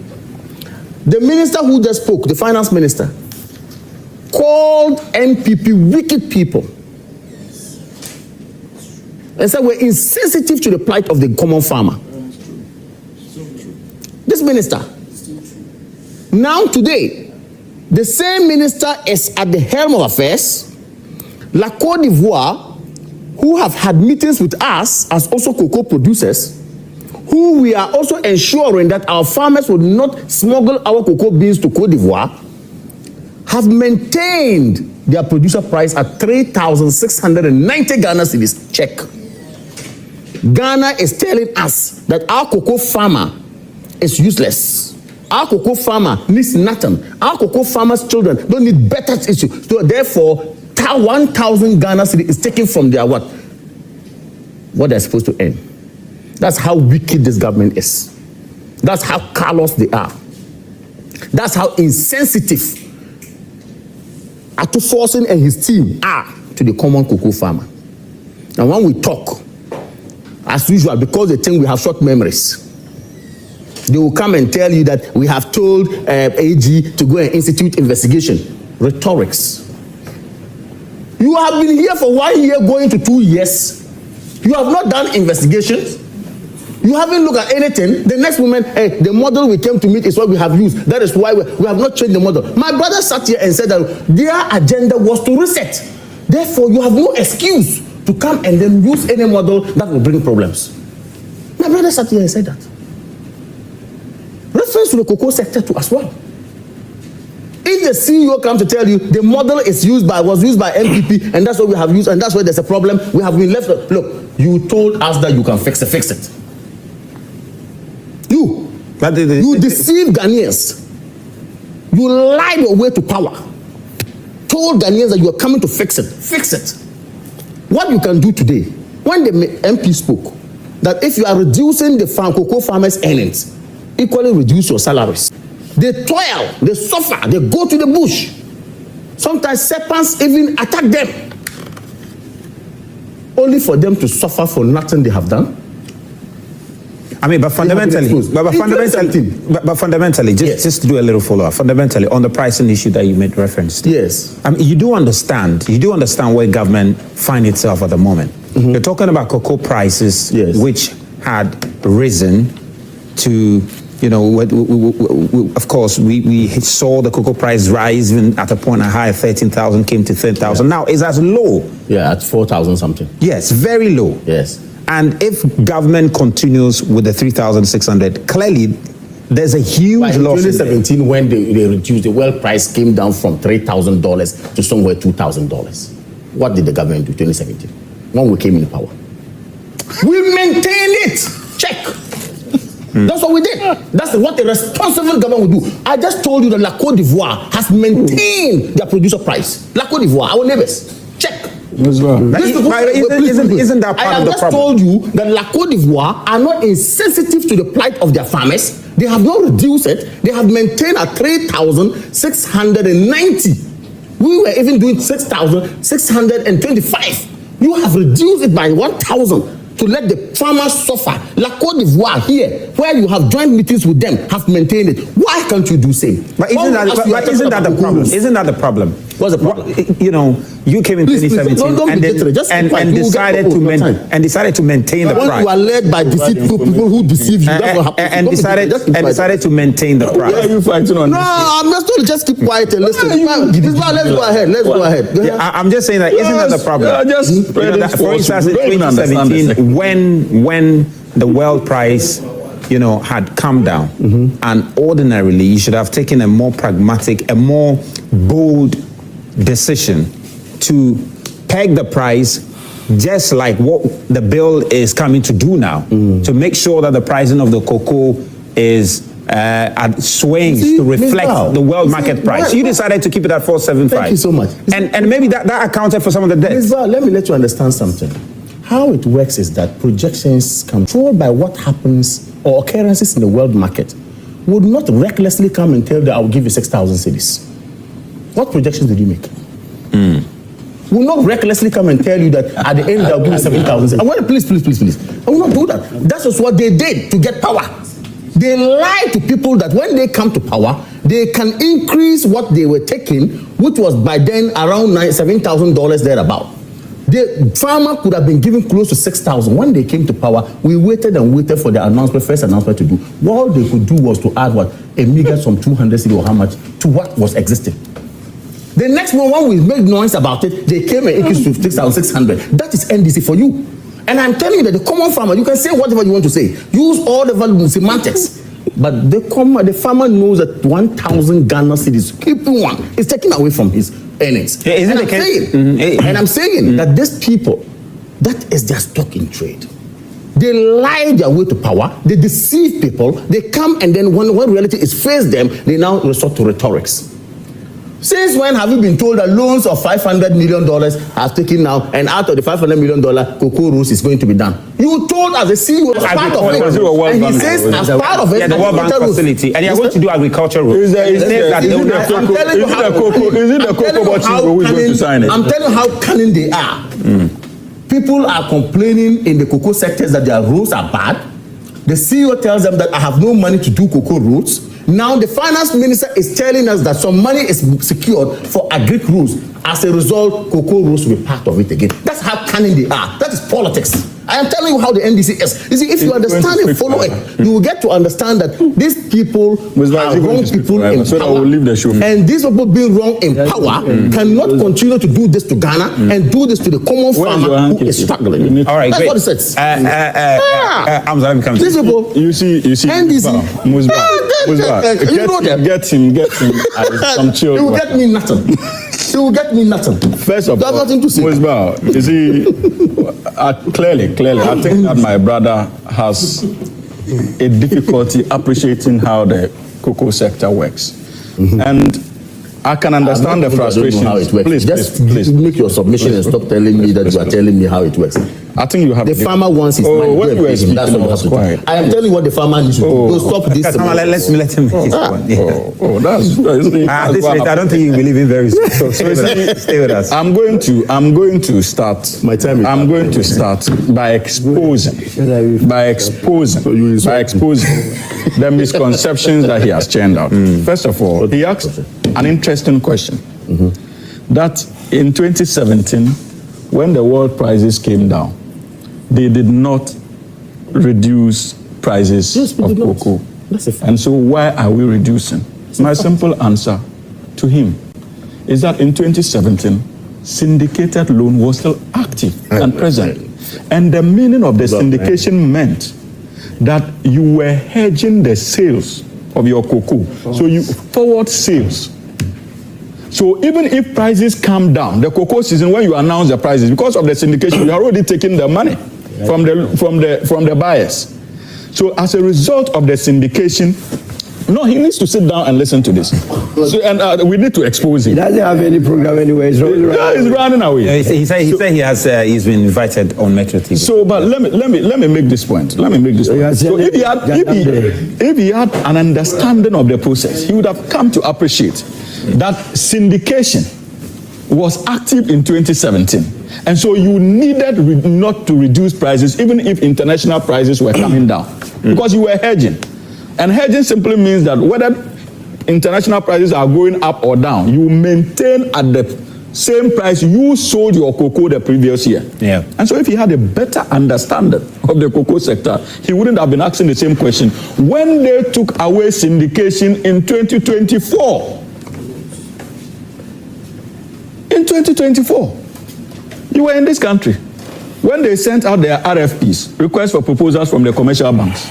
The minister who just spoke, the finance minister, called NPP wicked people and said we're insensitive to the plight of the common farmer. This minister. Now today, the same minister is at the helm of affairs. La Côte d'Ivoire, who have had meetings with us as also cocoa producers, who we are also ensuring that our farmers will not smuggle our cocoa beans to Côte d'Ivoire, have maintained their producer price at 3,690 Ghana cedis. Check. Ghana is telling us that our cocoa farmer is useless. Our cocoa farmer needs nothing. Our cocoa farmers' children don't need better issue. So therefore, 1,000 Ghana cedis is taken from their what they're supposed to earn. That's how wicked this government is. That's how callous they are. That's how insensitive Atu Forson and his team are to the common cocoa farmer. And when we talk, as usual, because they think we have short memories, they will come and tell you that we have told AG to go and institute investigation. Rhetorics. You have been here for 1 year, going to 2 years. You have not done investigations. You haven't looked at anything. The next moment, hey, the model we came to meet is what we have used. That is why we have not changed the model. My brother sat here and said that their agenda was to reset. Therefore, you have no excuse to come and then use any model that will bring problems. My brother sat here and said that. Reference to the cocoa sector too as well. If the CEO comes to tell you the model was used by NPP and that's what we have used and that's why there's a problem, we have been left. Look, you told us that you can fix it. You deceived Ghanaians. You lied your way to power. Told Ghanaians that you are coming to fix it. Fix it. What you can do today, when the MP spoke, that if you are reducing the cocoa farmers' earnings, equally reduce your salaries. They toil, they suffer, they go to the bush. Sometimes serpents even attack them. Only for them to suffer for nothing they have done.
I mean, but fundamentally, just to do a little follow-up, fundamentally, on the pricing issue that you made reference to.
Yes.
I mean, you do understand where government finds itself at the moment. Mm-hmm. You're talking about cocoa prices, yes, which had risen to, you know, of course, we saw the cocoa price rise even at a point a high of 13,000, came to 10,000. Yeah. Now it's as low.
Yeah, at 4,000 something.
Yes, very low.
Yes.
And if government continues with the 3,600, clearly there's a huge loss.
In 2017, when they reduced, the world price came down from $3,000 to somewhere $2,000. What did the government do in 2017? When we came in power, we maintained it. Check. That's what we did. That's what a responsible government would do. I just told you that La Côte d'Ivoire has maintained their producer price. La Côte d'Ivoire, our neighbors. Check.
Isn't that part of the problem? I have just told you that
La Côte d'Ivoire are not insensitive to the plight of their farmers. They have not reduced it. They have maintained at 3,690. We were even doing 6,625. You have reduced it by 1,000 to let the farmers suffer. La Côte d'Ivoire here, where you have joint meetings with them, have maintained it. Why can't you do same?
But isn't that the problem? Isn't that the problem?
What's the problem?
You know, you came in 2017 and decided to maintain the price.
You are led by deceitful people who deceive you. That's what happened.
And decided to maintain the price.
Why are you fighting on this? No, I'm just going to just keep quiet and listen. Let's go ahead. Let's go ahead.
Yeah, I'm just saying that isn't that the problem? For instance, in 2017, when the world price, you know, had come down, and ordinarily you should have taken a more pragmatic, a more bold decision to peg the price just like what the bill is coming to do now, to make sure that the pricing of the cocoa is swings to reflect the world market price. You decided to keep it at 475.
Thank you so much.
And maybe that accounted for some of the debt.
Let me let you understand something. How it works is that projections controlled by what happens or occurrences in the world market would not recklessly come and tell you that I will give you 6,000 cedis. What projections did you make? Will not recklessly come and tell you that at the end they'll give you 7,000. I want to please. I will not do that. That is what they did to get power. They lie to people that when they come to power, they can increase what they were taking, which was by then around $7,000 thereabout. The farmer could have been given close to 6,000. When they came to power, we waited and waited for the first announcement to do. All they could do was to add what? A meager some 200 cedi or how much to what was existing. The next one, when we made noise about it, they came and increased to 6,600. That is NDC for you. And I'm telling you that the common farmer, you can say whatever you want to say. Use all the semantics. But the farmer knows that 1,000 Ghana cedis, keeping one, is taken away from his earnings. And I'm saying that these people, that is their stock in trade. They lie their way to power, they deceive people, they come and then when reality is faced them, they now resort to rhetorics. Since when have you been told that loans of $500 million have taken now, and out of the $500 million, cocoa rules is going to be done? You told as a CEO as part of it, and he says as part of it,
the World Bank facility, and you're going to do agriculture rules.
Is it the cocoa bot who is going to sign it?
I'm telling you how cunning they are. People are complaining in the cocoa sectors that their rules are bad. The CEO tells them that I have no money to do cocoa rules. Now the finance minister is telling us that some money is secured for agric rules. As a result, cocoa rules will be part of it again. That's how cunning they are. That is politics. I am telling you how the NDC is. You see, if you understand and follow it, you will get to understand that these people are wrong people in power. And these people being wrong in power cannot continue to do this to Ghana and do this to the common farmer who is struggling.
All right,
that's
great.
what it says.
These
people,
you see,
NDC.
Get him some chill.
He will get me nothing. He will get me nothing.
First of all,
nothing to say.
Musbah, you see, clearly, I think that my brother has a difficulty appreciating how the cocoa sector works. And I can understand the frustration.
How it works.
Please,
Just make your submission and stop telling me that you are telling me how it works.
I think you have
the farmer wants his money.
When you were speaking, that's what you have to do.
I am telling you what the farmer needs to do. Stop this.
Let him make his point.
That's
this rate, I don't think you believe in very soon. So stay with us.
I'm going to start.
My time is
I'm going to start by exposing the misconceptions that he has churned out. First of all, he asked an interesting question. That in 2017, when the world prices came down, they did not reduce prices of cocoa. And so why are we reducing? My simple answer to him is that in 2017, syndicated loan was still active and present. And the meaning of the syndication meant that you were hedging the sales of your cocoa. So you forward sales. So even if prices come down, the cocoa season, when you announce the prices, because of the syndication, you are already taking the money from the buyers. So as a result of the syndication, no, he needs to sit down and listen to this. So, and we need to expose him.
He doesn't have any program anyway. He's
running away.
He said he's been invited on Metro TV.
So, but let me make this point. So if he had an understanding of the process, he would have come to appreciate that syndication was active in 2017. And so you needed not to reduce prices even if international prices were coming down because you were hedging. And hedging simply means that whether international prices are going up or down, you maintain at the same price you sold your cocoa the previous year.
Yeah.
And so if he had a better understanding of the cocoa sector, he wouldn't have been asking the same question. When they took away syndication in 2024, you were in this country when they sent out their RFPs, requests for proposals from the commercial banks.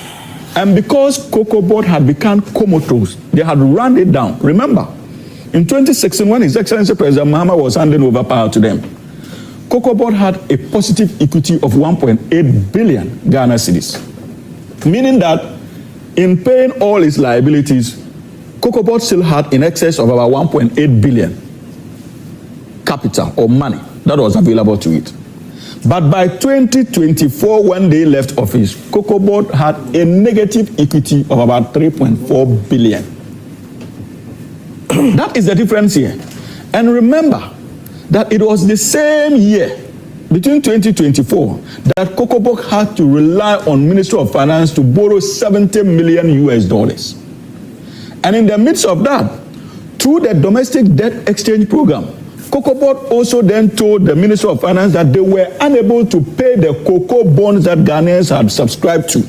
And because Cocoa Board had become comatose, they had run it down. Remember, in 2016, when His Excellency President Mahama was handing over power to them, Cocoa Board had a positive equity of 1.8 billion Ghana cedis. Meaning that in paying all its liabilities, Cocoa Board still had in excess of about 1.8 billion capital or money that was available to it. But by 2024, when they left office, Cocoa Board had a negative equity of about 3.4 billion. That is the difference here. And remember that it was the same year, between 2024, that Cocoa Board had to rely on Ministry of Finance to borrow $70 million US. And in the midst of that, through the domestic debt exchange program, Cocoa Board also then told the Minister of Finance that they were unable to pay the cocoa bonds that Ghanaians had subscribed to.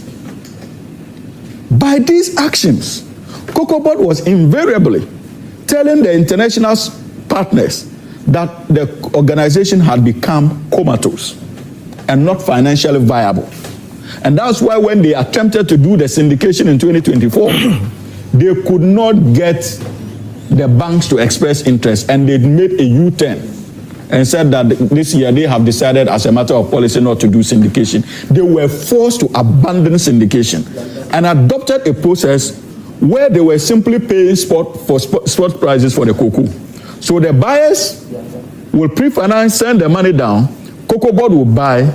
By these actions, Cocoa Board was invariably telling the international partners that the organization had become comatose and not financially viable. And that's why when they attempted to do the syndication in 2024, they could not get the banks to express interest, and they made a U-turn and said that this year they have decided as a matter of policy not to do syndication. They were forced to abandon syndication and adopted a process where they were simply paying spot prices for the cocoa. So the buyers will pre-finance, send the money down, Cocoa Board will buy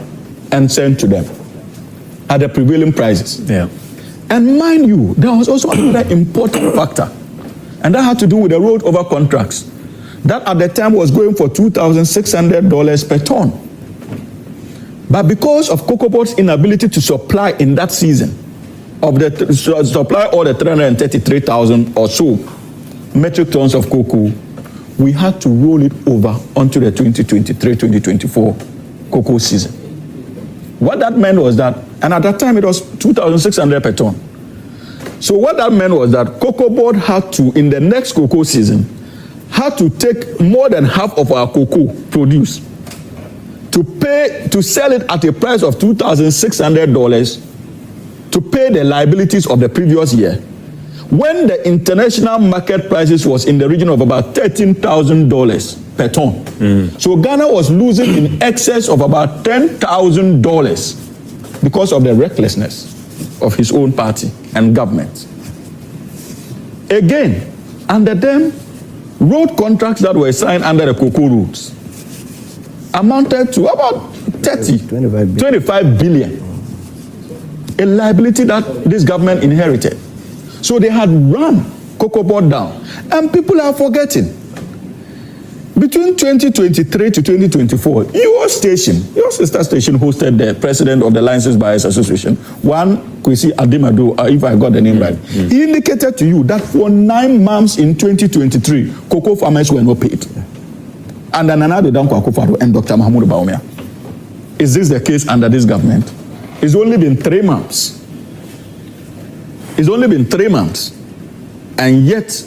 and send to them at the prevailing prices.
Yeah.
And mind you, there was also another important factor, and that had to do with the road over contracts. That at the time was going for $2,600 per ton. But because of Cocoa Board's inability to supply in that season, supply all the 333,000 or so metric tons of cocoa, we had to roll it over onto the 2023-2024 cocoa season. What that meant was that, and at that time it was 2,600 per ton. So what that meant was that Cocoa Board had to, in the next cocoa season, had to take more than half of our cocoa produced to sell it at a price of $2,600 to pay the liabilities of the previous year, when the international market prices was in the region of about $13,000 per ton. So Ghana was losing in excess of about $10,000 because of the recklessness of his own party and government. Again, under them, road contracts that were signed under the cocoa routes amounted to about 25 billion. A liability that this government inherited. So they had run Cocoa Board down. And people are forgetting. Between 2023 to 2024, your sister station hosted the president of the Licensed Buyers Association, one Kwesi Adimado, if I got the name right. He indicated to you that for 9 months in 2023, cocoa farmers were not paid. Under Nanado Dankwa Akufo-Addo and Dr. Mahmoud Bawumia. Is this the case under this government? It's only been 3 months. It's only been 3 months. And yet,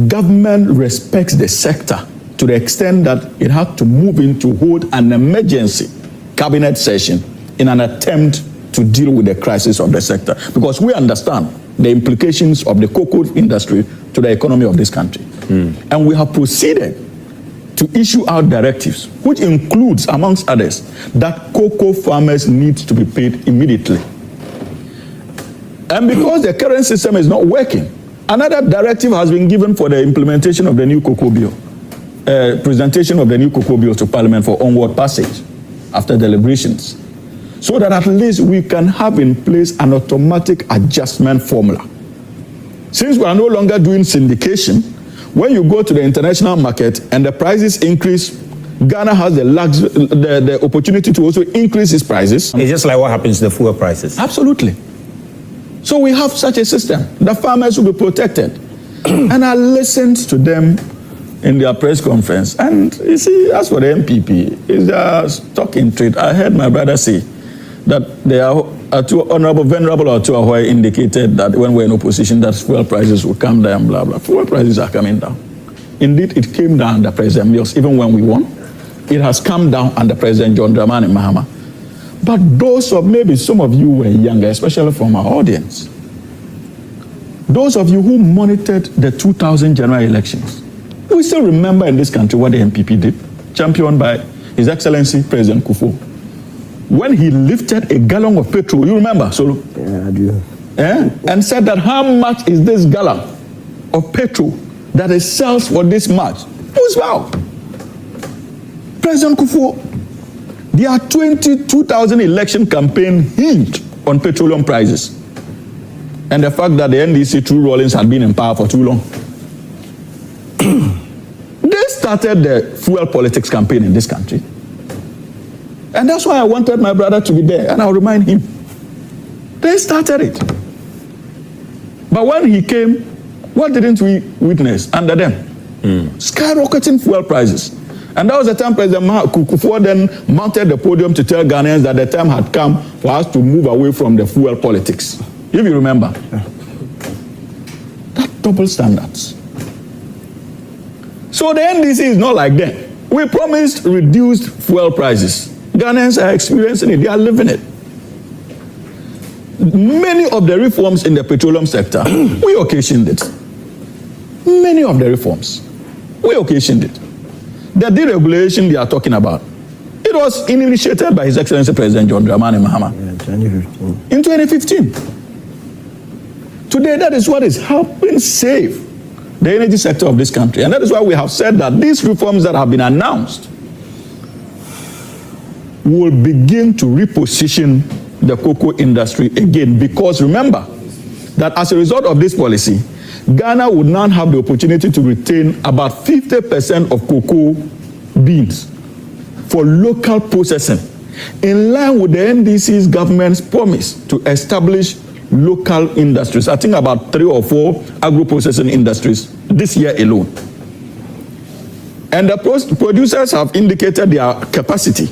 government respects the sector to the extent that it had to move in to hold an emergency cabinet session in an attempt to deal with the crisis of the sector. Because we understand the implications of the cocoa industry to the economy of this country. And we have proceeded to issue out directives, which includes, amongst others, that cocoa farmers need to be paid immediately. And because the current system is not working, another directive has been given for the implementation of the new cocoa bill, presentation of the new cocoa bill to Parliament for onward passage after deliberations, so that at least we can have in place an automatic adjustment formula. Since we are no longer doing syndication, when you go to the international market and the prices increase, Ghana has the opportunity to also increase its prices.
It's just like what happens to the fuel prices.
Absolutely. So we have such a system. The farmers will be protected. And I listened to them in their press conference. And you see, as for the NPP, it's their stock in trade. I heard my brother say that they are Venerable Otuahoy indicated that when we're in opposition, that fuel prices will come down, blah, blah. Fuel prices are coming down. Indeed, it came down under President Mills, even when we won. It has come down under President John Dramani Mahama. But those of, maybe some of you were younger, especially from our audience, those of you who monitored the 2000 general elections, we still remember in this country what the NPP did, championed by His Excellency President Kufuor. When he lifted a gallon of petrol, you remember, Solo?
Yeah, I do.
And said that how much is this gallon of petrol that it sells for this much? Who's wow? President Kufuor, their 2000 election campaign hinged on petroleum prices and the fact that the NDC True Rawlings had been in power for too long. They started the fuel politics campaign in this country. And that's why I wanted my brother to be there, and I'll remind him. They started it. But when he came, what didn't we witness under them? Skyrocketing fuel prices. And that was the time President Kufuor then mounted the podium to tell Ghanaians that the time had come for us to move away from the fuel politics. If you remember. That double standards. So the NDC is not like them. We promised reduced fuel prices. Ghanaians are experiencing it. They are living it. Many of the reforms in the petroleum sector, we occasioned it. Many of the reforms, we occasioned it. The deregulation they are talking about, it was initiated by His Excellency President John Dramani Mahama in 2015. Today, that is what is helping save the energy sector of this country. And that is why we have said that these reforms that have been announced will begin to reposition the cocoa industry again. Because remember that as a result of this policy, Ghana would now have the opportunity to retain about 50% of cocoa beans for local processing, in line with the NDC's government's promise to establish local industries. I think about 3 or 4 agro-processing industries this year alone. And the producers have indicated their capacity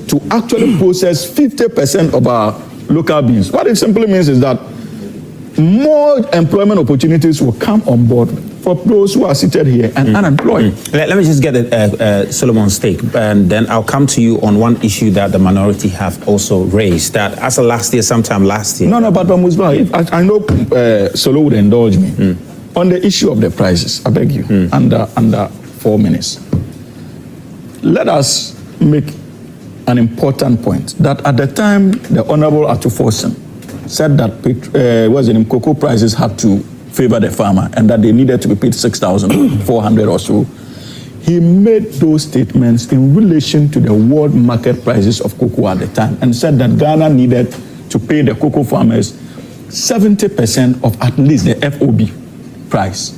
to actually process 50% of our local beans. What it simply means is that more employment opportunities will come on board for those who are seated here and unemployed.
Let me just get Solomon's take, and then I'll come to you on one issue that the minority have also raised, that as of sometime last year.
No, but Musba, I know Solo would indulge me. On the issue of the prices, I beg you, under 4 minutes. Let us make an important point that at the time the Honorable Atuforsen said that cocoa prices had to favor the farmer and that they needed to be paid 6,400 or so, he made those statements in relation to the world market prices of cocoa at the time and said that Ghana needed to pay the cocoa farmers 70% of at least the FOB price.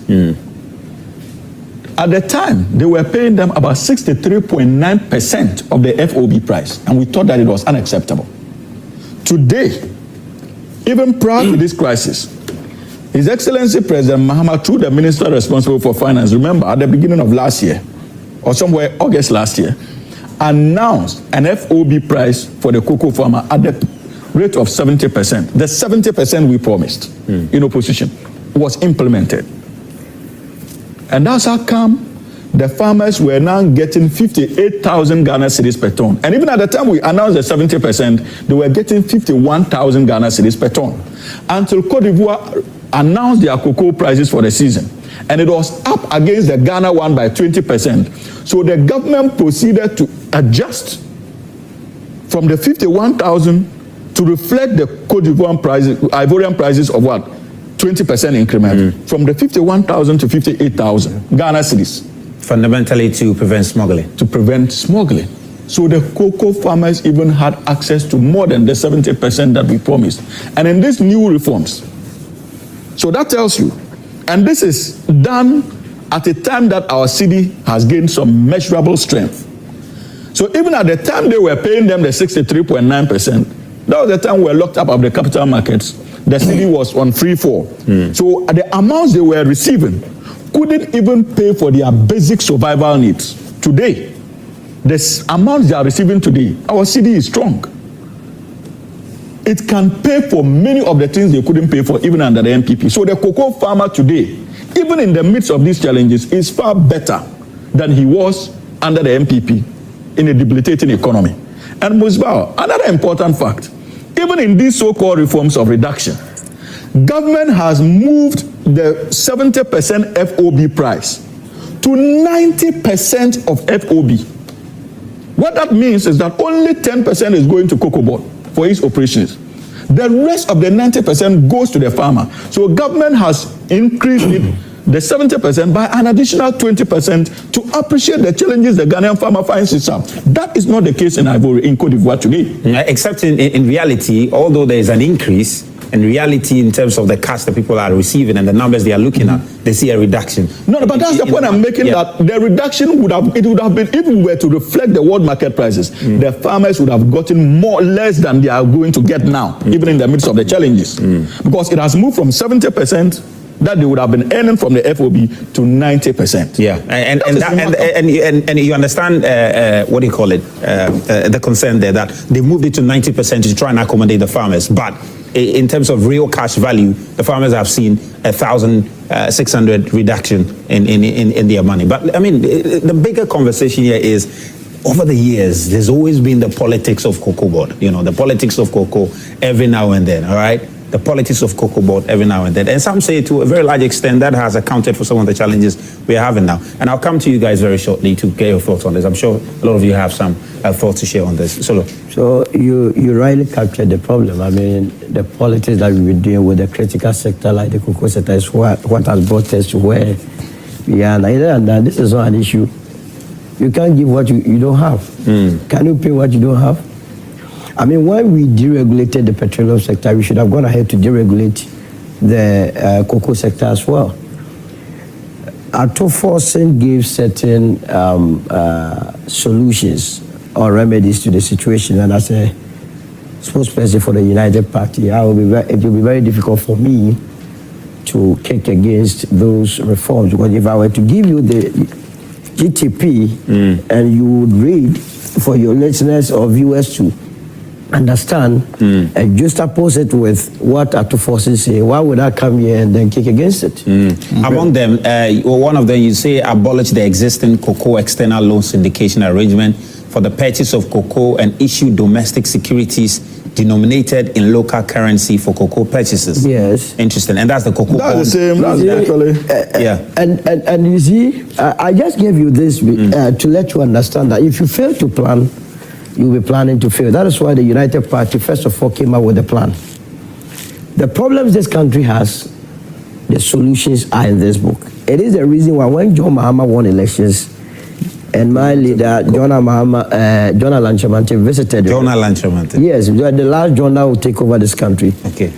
At the time, they were paying them about 63.9% of the FOB price, and we thought that it was unacceptable. Today, even prior to this crisis, His Excellency President Mahama, through the minister responsible for finance, remember at the beginning of last year, or somewhere August last year, announced an FOB price for the cocoa farmer at the rate of 70%. The 70% we promised in opposition was implemented. And that's how come the farmers were now getting 58,000 Ghana cedis per ton. And even at the time we announced the 70%, they were getting 51,000 Ghana cedis per ton. Until Cote d'Ivoire announced their cocoa prices for the season. And it was up against the Ghana one by 20%. So the government proceeded to adjust from the 51,000 to reflect the Cote d'Ivoire prices, Ivorian prices of what? 20% increment. From the 51,000 to 58,000 Ghana cedis.
Fundamentally to prevent smuggling.
To prevent smuggling. So the cocoa farmers even had access to more than the 70% that we promised. And in these new reforms, so that tells you, and this is done at a time that our city has gained some measurable strength. So even at the time they were paying them the 63.9%, that was the time we were locked up of the capital markets. The city was on free fall. So the amounts they were receiving couldn't even pay for their basic survival needs. Today, the amounts they are receiving today, our city is strong. It can pay for many of the things they couldn't pay for even under the NPP. So the cocoa farmer today, even in the midst of these challenges, is far better than he was under the NPP in a debilitating economy. And Musbao, another important fact, even in these so-called reforms of reduction, government has moved the 70% FOB price to 90% of FOB. What that means is that only 10% is going to Cocoa Board for its operations. The rest of the 90% goes to the farmer. So government has increased it, the 70% by an additional 20% to appreciate the challenges the Ghanaian farmer finds itself. That is not the case in Cote d'Ivoire today.
Except in reality, although there is an increase, in reality, in terms of the cash that people are receiving and the numbers they are looking at, they see a reduction.
No, but that's the point I'm making, that the reduction would have been, if we were to reflect the world market prices, the farmers would have gotten less than they are going to get now, even in the midst of the challenges. Because it has moved from 70% that they would have been earning from the FOB to 90%.
Yeah, and you understand what do you call it? The concern there that they moved it to 90% to try and accommodate the farmers, but in terms of real cash value, the farmers have seen 1,600 reduction in their money. But I mean, the bigger conversation here is, over the years, there's always been the politics of Cocoa Board. You know, the politics of cocoa every now and then. All right. The politics of Cocoa Board every now and then. And some say to a very large extent that has accounted for some of the challenges we are having now. And I'll come to you guys very shortly to get your thoughts on this. I'm sure a lot of you have some thoughts to share on this. So
you rightly captured the problem. I mean, the politics that we've been doing with the critical sector like the cocoa sector is what has brought us to where Yeah, and this is not an issue. You can't give what you don't have. Can you pay what you don't have? I mean, when we deregulated the petroleum sector, we should have gone ahead to deregulate the cocoa sector as well. Forcing gave certain solutions or remedies to the situation, and as a spokesperson for the United Party, it will be very difficult for me to kick against those reforms, because if I were to give you the GTP and you would read for your listeners or viewers to understand and just oppose it with what forces say, why would I come here and then kick against it?
Among them, one of them, you say abolish the existing cocoa external loan syndication arrangement for the purchase of cocoa and issue domestic securities denominated in local currency for cocoa purchases.
Yes.
Interesting. And that's the cocoa
That's
bond.
the same. That's actually.
Yeah.
And you see, I just gave you this to let you understand that if you fail to plan, you'll be planning to fail. That is why the United Party, first of all, came up with a plan. The problems this country has, the solutions are in this book. It is the reason why when John Mahama won elections, and my leader, John Alanchamante, visited
John Alanchamante.
Yes, the last John that will take over this country.
Okay.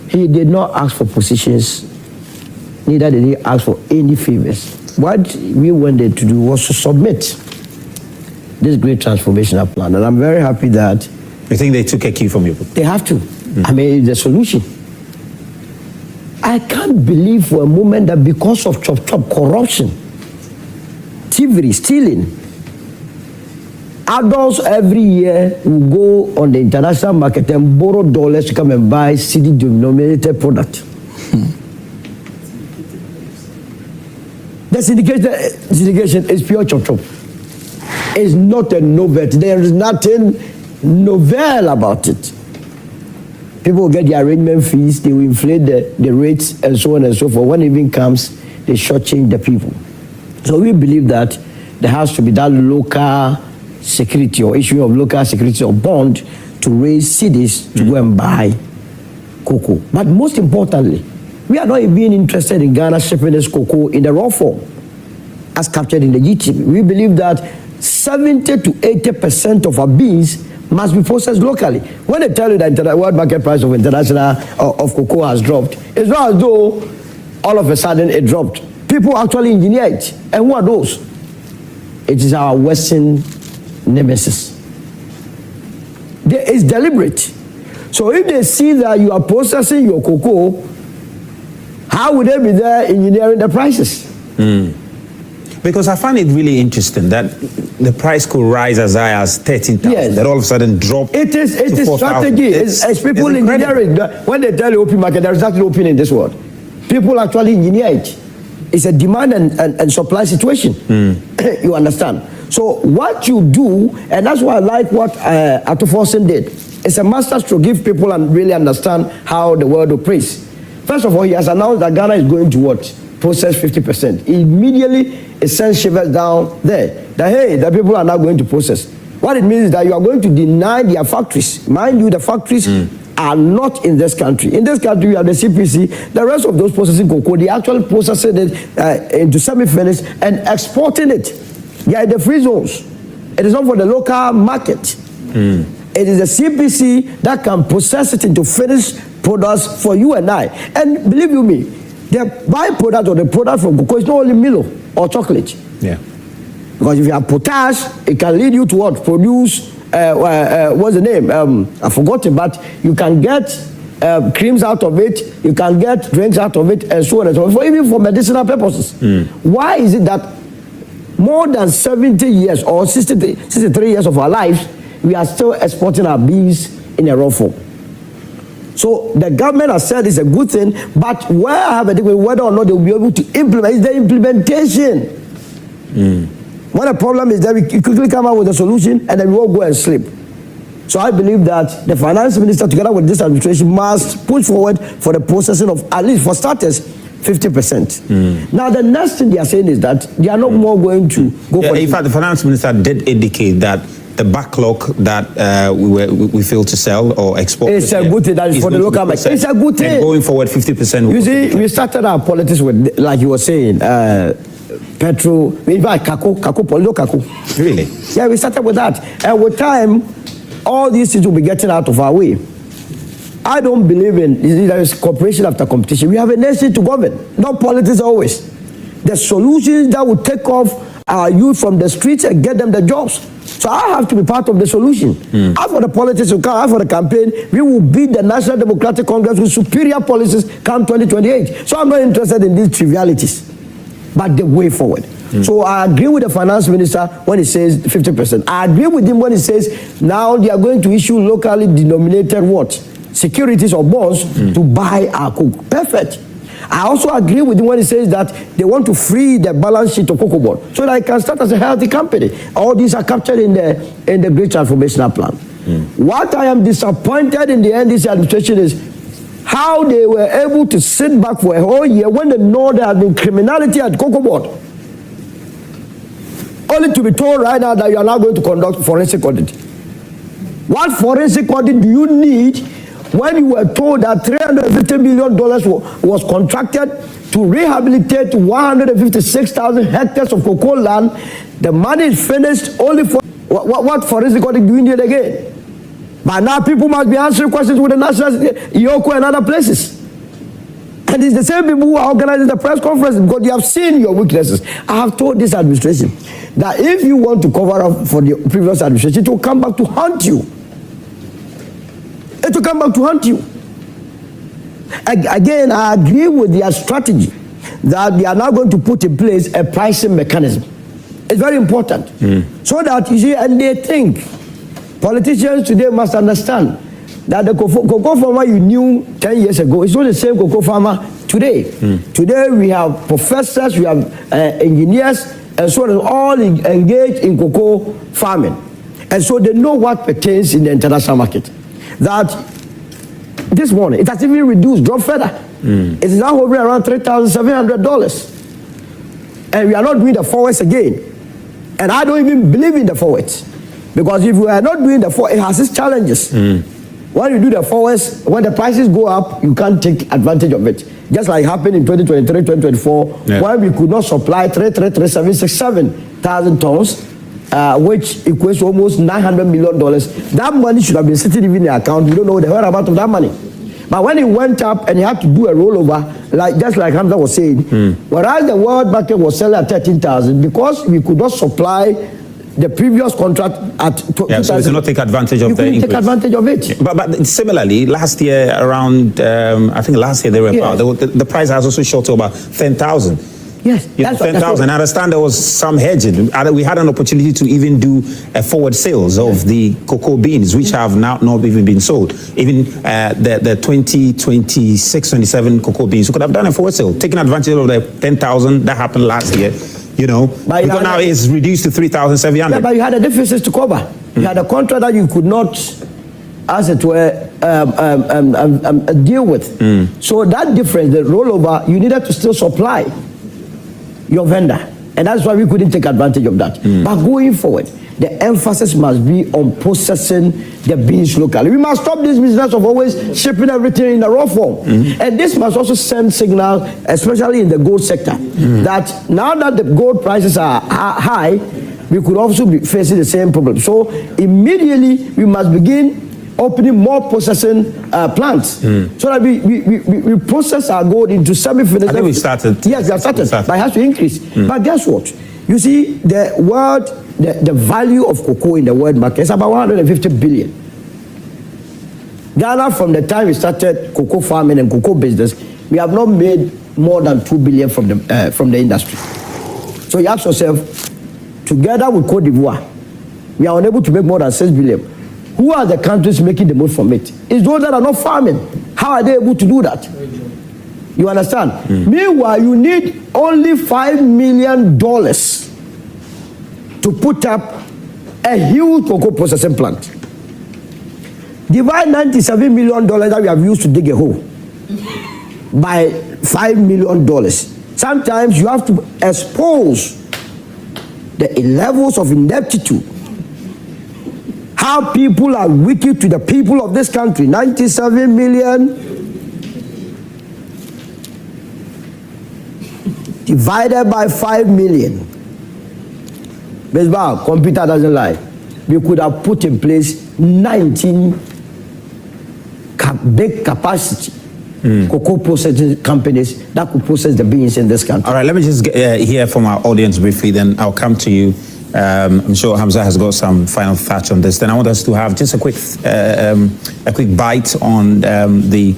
He did not ask for positions, neither did he ask for any favors. What we wanted to do was to submit this great transformational plan, and I'm very happy that...
You think they took a key from you?
They have to. I mean, it's the solution. I can't believe for a moment that because of chop corruption, thievery, stealing, adults every year will go on the international market and borrow dollars to come and buy cedi-denominated product. The syndication is pure chop. It's not a novelty. There is nothing novel about it. People will get the arrangement fees, they will inflate the rates and so on and so forth. When it even comes, they shortchange the people. So we believe that there has to be that local security or issue of local security or bond to raise cedis to go and buy cocoa. But most importantly, we are not even interested in Ghana shipping this cocoa in the raw form as captured in the GTP. We believe that 70 to 80% of our beans must be processed locally. When they tell you that the world market price of international of cocoa has dropped, it's not as though all of a sudden it dropped. People actually engineer it. And who are those? It is our Western nemesis. It's deliberate. So if they see that you are processing your cocoa, how would they be there engineering the prices?
Because I find it really interesting that the price could rise as high as 13,000,
Yes.
then all of a sudden drop.
It is
to 4,000.
strategy. It's people engineering. When they tell you open market, there is nothing open in this world. People actually engineer it. It's a demand and supply situation. You understand? So what you do, and that's why I like what Atuforsen did. It's a masterstroke, give people and really understand how the world operates. First of all, he has announced that Ghana is going to what? Process 50%. Immediately, it sends shivers down there. That, hey, the people are now going to process. What it means is that you are going to deny their factories. Mind you, the factories are not in this country. In this country, we have the CPC. The rest of those processing cocoa, they actually processing it into semi-finished and exporting it. They are in the free zones. It is not for the local market. It is the CPC that can process it into finished products for you and I. And believe you me, the byproduct or the product from cocoa is not only Milo or chocolate.
Yeah.
Because if you have potash, it can lead you to what? Produce, what's the name? I forgot it, but you can get creams out of it, you can get drinks out of it, and so on and so forth, even for medicinal purposes. Why is it that more than 70 years or 63 years of our lives, we are still exporting our beans in a raw form? So the government has said it's a good thing, but where I have a debate whether or not they will be able to implement, is the implementation. When the problem is that we quickly come out with a solution and then we all go and sleep. So I believe that the finance minister, together with this administration, must push forward for the processing of, at least for starters, 50%. Now the next thing they are saying is that they are not more going to go for.
In fact, the finance minister did indicate that the backlog that we failed to sell or export.
It's a good thing that is for the local market. It's a good thing.
And going forward, 50%.
You see, we started our politics with, like you were saying, petrol, in fact, Kako.
Really?
Yeah, we started with that. And with time, all these things will be getting out of our way. I don't believe in there is cooperation after competition. We have a nation to govern, not politics always. The solutions that will take off our youth from the streets and get them the jobs. So I have to be part of the solution. As for the politics who come, as for the campaign, we will beat the National Democratic Congress with superior policies come 2028. So I'm not interested in these trivialities, but the way forward. So I agree with the finance minister when he says 50%. I agree with him when he says now they are going to issue locally denominated what? Securities or bonds to buy our cocoa. Perfect. I also agree with him when he says that they want to free the balance sheet of Cocoa Board so that it can start as a healthy company. All these are captured in the Great Transformational Plan. What I am disappointed in the NDC administration is how they were able to sit back for a whole year when they know there has been criminality at Cocoa Board. Only to be told right now that you are now going to conduct forensic audit. What forensic audit do you need when you were told that $350 million was contracted to rehabilitate 156,000 hectares of cocoa land? The money is finished only for what forensic audit do you need again? But now people must be answering questions with the national Yoko and other places. And it's the same people who are organizing the press conference because they have seen your weaknesses. I have told this administration that if you want to cover up for the previous administration, it will come back to haunt you. It will come back to haunt you. Again, I agree with their strategy that they are now going to put in place a pricing mechanism. It's very important. So that, you see, and they think, politicians today must understand that the cocoa farmer you knew 10 years ago is not the same cocoa farmer today. Today we have professors, we have engineers, and so on, all engaged in cocoa farming. And so they know what pertains in the international market. That this morning, it has even reduced, dropped further. It is now hovering around $3,700. And we are not doing the forwards again. And I don't even believe in the forwards. Because if we are not doing the forwards, it has its challenges. When you do the forwards, when the prices go up, you can't take advantage of it. Just like happened in 2023, 2024, when we could not supply 7,000 tons, which equates to almost $900 million. That money should have been sitting even in the account. We don't know the whereabouts of that money. But when it went up and you had to do a rollover, just like Hamza was saying, whereas the world market was selling at 13,000, because we could not supply the previous contract at
so we cannot take advantage of the increase.
Take advantage of it.
But similarly, last year around, I think last year they were about, the price has also shot to about 10,000.
Yes,
that's 10,000. I understand there was some hedging. We had an opportunity to even do forward sales of the cocoa beans, which have now not even been sold. Even the 2026-27 cocoa beans, we could have done a forward sale, taking advantage of the 10,000 that happened last year. You know, because now it's reduced to 3,700.
Yeah, but you had a deficit to cover. You had a contract that you could not, as it were, deal with. So that difference, the rollover, you needed to still supply your vendor. And that's why we couldn't take advantage of that. But going forward, the emphasis must be on processing the beans locally. We must stop this business of always shipping everything in a raw form. And this must also send signal, especially in the gold sector, that now that the gold prices are high, we could also be facing the same problem. So immediately we must begin opening more processing plants so that we process our gold into semi-finished.
I think we started.
Yes, we have started. But it has to increase. But guess what? You see, the value of cocoa in the world market is about 150 billion. Ghana, from the time we started cocoa farming and cocoa business, we have not made more than 2 billion from the industry. So you ask yourself, together with Cote d'Ivoire, we are unable to make more than 6 billion. Who are the countries making the most from it? It's those that are not farming. How are they able to do that? You understand? Meanwhile, you need only $5 million to put up a huge cocoa processing plant. Divide $97 million that we have used to dig a hole by $5 million. Sometimes you have to expose the levels of ineptitude. How people are wicked to the people of this country. 97 million divided by 5 million. Baseball, computer doesn't lie. We could have put in place 19 big capacity cocoa processing companies that could process the beans in this country.
All right, let me just hear from our audience briefly, then I'll come to you. I'm sure Hamza has got some final thoughts on this. Then I want us to have just a quick bite on the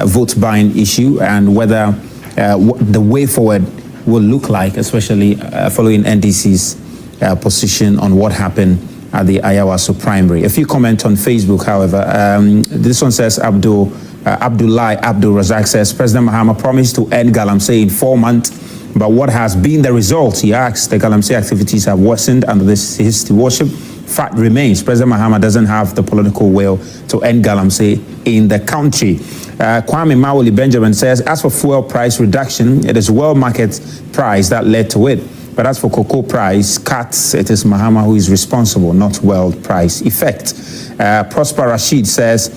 vote buying issue and whether the way forward will look like, especially following NDC's position on what happened at the Ayawaso primary. A few comments on Facebook, however. This one says Abdullah Abdul Razak says President Mahama promised to end Galamsey in 4 months. But what has been the result? He asks. The Galamsey activities have worsened under this his stewardship. Fact remains, President Mahama doesn't have the political will to end Galamsey in the country. Kwame Mawuli Benjamin says, as for fuel price reduction, it is world market price that led to it. But as for cocoa price cuts, it is Mahama who is responsible, not world price effect. Prosper Rashid says,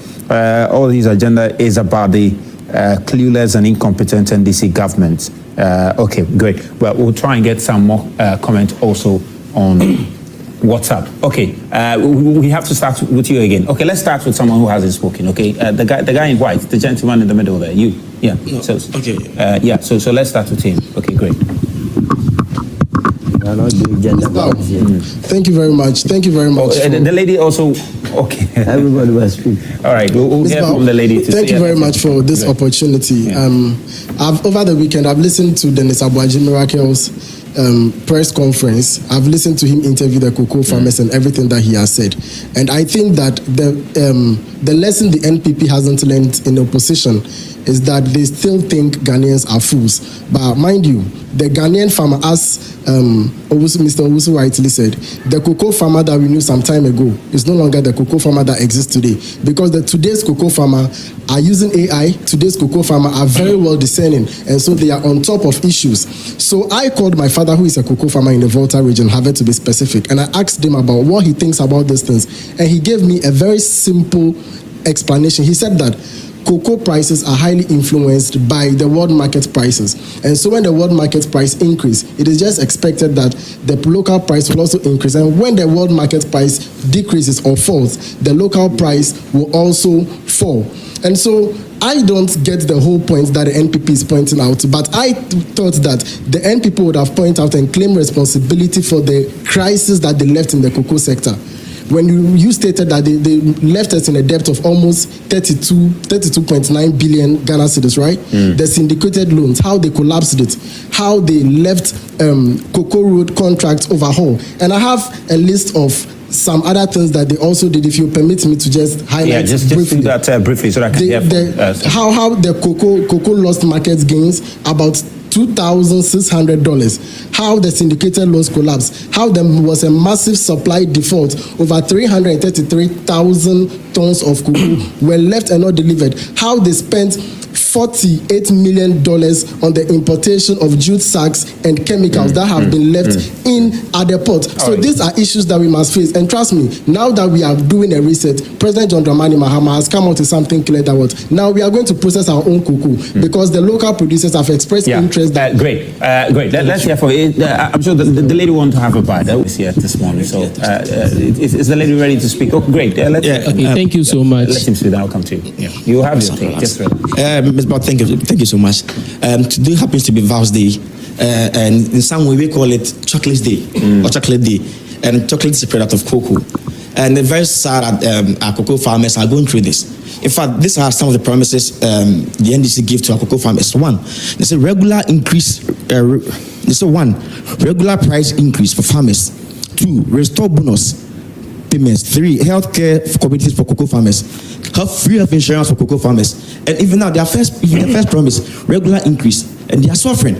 all his agenda is about the clueless and incompetent NDC government. Okay, great. Well, we'll try and get some more comment also on WhatsApp. Okay, we have to start with you again. Okay, let's start with someone who hasn't spoken. Okay, the guy in white, the gentleman in the middle there. You, yeah. No, so, okay. Yeah. So let's start with him. Okay, great.
Thank you very much. Thank you very much.
Oh, the lady also. Okay.
Everybody will speak.
All right. We'll hear from the lady.
Thank you very much for this opportunity.
Yeah.
Over the weekend, I've listened to Dennis Abuaji Miracle's press conference. I've listened to him interview the cocoa farmers and everything that he has said. And I think that the lesson the NPP hasn't learned in opposition is that they still think Ghanaians are fools. But mind you, the Ghanaian farmer, as Mr. Owusu rightly said, the cocoa farmer that we knew some time ago is no longer the cocoa farmer that exists today. Because today's cocoa farmer are using AI, today's cocoa farmer are very well discerning, and so they are on top of issues. So I called my father, who is a cocoa farmer in the Volta region, Harvard to be specific, and I asked him about what he thinks about these things. And he gave me a very simple explanation. He said that cocoa prices are highly influenced by the world market prices. And so when the world market price increase, it is just expected that the local price will also increase. And when the world market price decreases or falls, the local price will also fall. And so I don't get the whole point that the NPP is pointing out, but I thought that the NPP would have pointed out and claimed responsibility for the crisis that they left in the cocoa sector. When you stated that they left us in a debt of almost 32.9 billion Ghana cedis, right? The syndicated loans, how they collapsed it, how they left cocoa road contracts overhaul. And I have a list of some other things that they also did, if you permit me to just highlight.
Yeah, just do that briefly so that I can hear
how the cocoa lost market gains about $2,600, how the syndicated loans collapsed, how there was a massive supply default, over 333,000 tons of cocoa were left and not delivered, how they spent $48 million on the importation of jute sacks and chemicals that have been left in at the port. So these are issues that we must face. And trust me, now that we are doing a reset, President John Dramani Mahama has come out with something clear that what now we are going to process our own cocoa because the local producers have expressed interest.
Great. Let's hear from it. I'm sure the lady wants to have a bite. That was here this morning. So is the lady ready to speak? Oh, great.
Thank you so much.
Let him speak. Then I'll come to you. Yeah. You have your thing. Just ready.
Ms. Bob, thank you so much. Today happens to be Vows Day, and in some way we call it Chocolate Day or Chocolate Day. And chocolate is a product of cocoa. And it's very sad that our cocoa farmers are going through this. In fact, these are some of the promises the NDC give to our cocoa farmers. One, there's a regular increase. Regular price increase for farmers. Two, restore bonus payments. Three, healthcare for communities for cocoa farmers. Free of insurance for cocoa farmers. And even now, their first promise, regular increase, and they are suffering.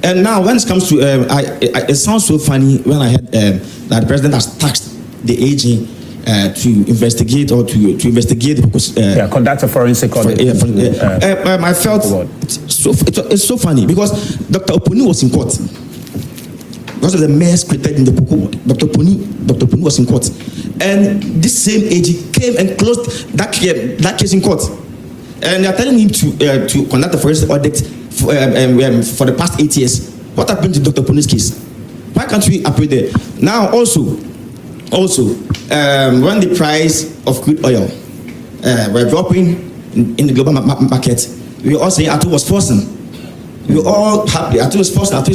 And now, when it comes to, it sounds so funny when I heard that the president has taxed the AG to investigate or to investigate because
conduct a forensic audit.
I felt it's so funny because Dr. Oponi was in court. Because of the mess created in the cocoa board. Dr. Oponi was in court. And this same AG came and closed that case in court. And they are telling him to conduct a forensic audit for the past 8 years What happened to Dr. Poni's case? Why can't we appeal there? Now, also, when the price of crude oil were dropping in the global market, we were all saying ATU was forcing. We were all happy. ATU is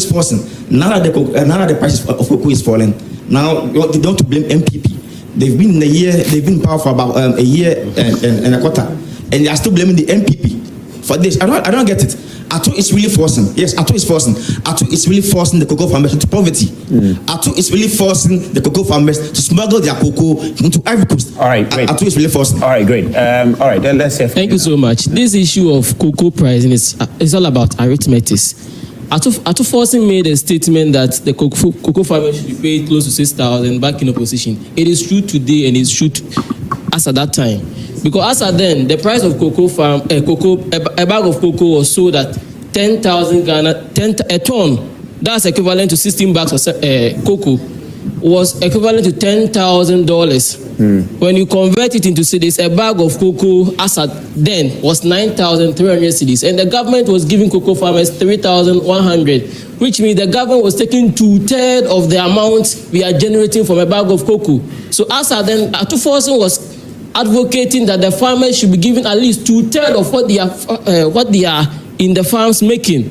forcing. Now that the price of cocoa is falling, now they don't blame NPP. They've been in power for about a year and a quarter, and they are still blaming the NPP for this. I don't get it. ATU is really forcing. Yes, ATU is forcing. ATU is really forcing the cocoa farmers into poverty. ATU is really forcing the cocoa farmers to smuggle their cocoa into Ivory Coast.
All right, great.
ATU is really forcing.
All right, great. All right, then let's hear from
Thank you so much. This issue of cocoa pricing is all about arithmetic. ATU forcing made a statement that the cocoa farmers should be paid close to 6,000 back in opposition. It is true today and it's true as at that time. Because as at then, the price of a bag of cocoa was sold at 10,000 Ghana, a ton. That's equivalent to 16 bags of cocoa. Was equivalent to $10,000. When you convert it into cedis, a bag of cocoa as at then was 9,300 cedis, and the government was giving cocoa farmers 3,100, which means the government was taking 2/3 of the amount we are generating from a bag of cocoa. So as at then, ATU forcing was advocating that the farmers should be given at least 2/3 of what they are in the farms making.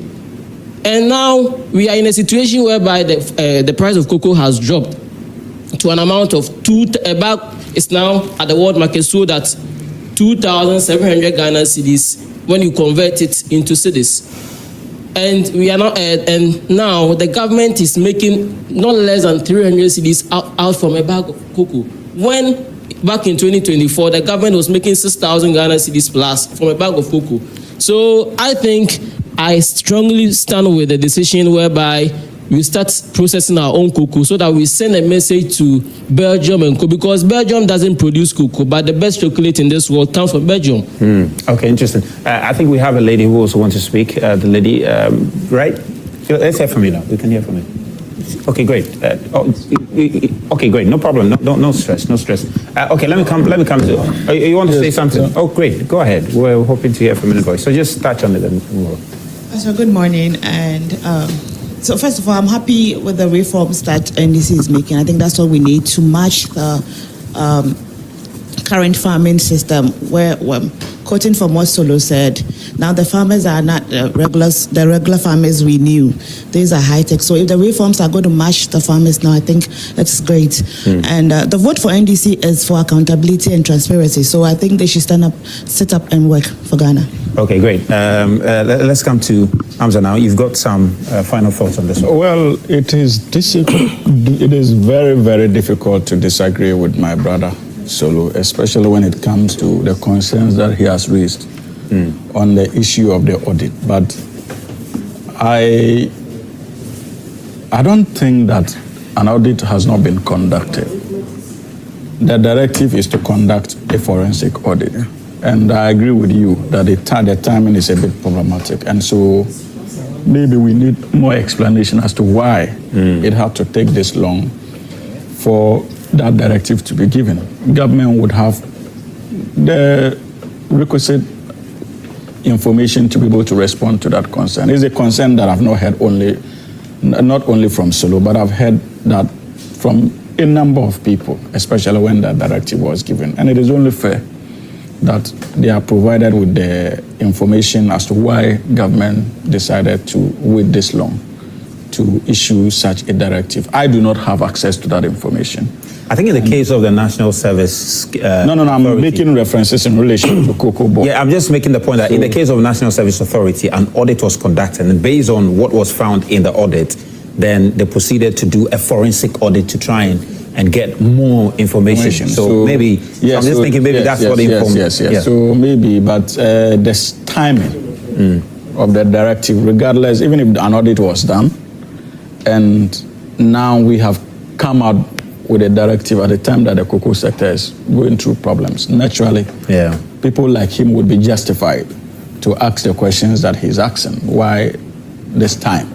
And now we are in a situation whereby the price of cocoa has dropped to an amount of a bag is now at the world market sold at 2,700 Ghana cedis when you convert it into cedis. And we are now, and now the government is making not less than 300 cedis out from a bag of cocoa. When back in 2024, the government was making 6,000 Ghana cedis plus from a bag of cocoa. So I think I strongly stand with the decision whereby we start processing our own cocoa so that we send a message to Belgium and cocoa, because Belgium doesn't produce cocoa, but the best chocolate in this world comes from Belgium.
Okay, interesting. I think we have a lady who also wants to speak. The lady, right? Let's hear from you now. We can hear from you. Okay, great. Okay, great. No problem. No stress. No stress. Okay, let me come to. You want to say something? Oh, great. Go ahead. We're hoping to hear from you, voice. So just touch on it and move on.
So good morning, and so first of all, I'm happy with the reforms that NDC is making. I think that's what we need to match the current farming system, where quoting from what Solo said, now the farmers are not the regular farmers we knew. These are high-tech. So if the reforms are going to match the farmers now, I think that's great. And the vote for NDC is for accountability and transparency. So I think they should sit up and work for Ghana.
Okay, great. Let's come to Hamza now. You've got some final thoughts on this one.
Well, it is very, very difficult to disagree with my brother Solo, especially when it comes to the concerns that he has raised on the issue of the audit. But I don't think that an audit has not been conducted. The directive is to conduct a forensic audit. And I agree with you that the timing is a bit problematic. And so maybe we need more explanation as to why it had to take this long for that directive to be given. Government would have the requisite information to be able to respond to that concern. It's a concern that I've not heard not only from Solo, but I've heard that from a number of people, especially when that directive was given. And it is only fair that they are provided with the information as to why government decided to wait this long to issue such a directive. I do not have access to that information.
I think in the case of the National Service...
No, I'm making references in relation to Cocoa Board.
Yeah, I'm just making the point that in the case of National Service Authority, an audit was conducted, and based on what was found in the audit, then they proceeded to do a forensic audit to try and get more information. So maybe,
yes,
I'm just thinking maybe that's what informed.
Yes. So maybe, but the timing of the directive, regardless, even if an audit was done, and now we have come out with a directive at the time that the cocoa sector is going through problems. Naturally, people like him would be justified to ask the questions that he's asking. Why this time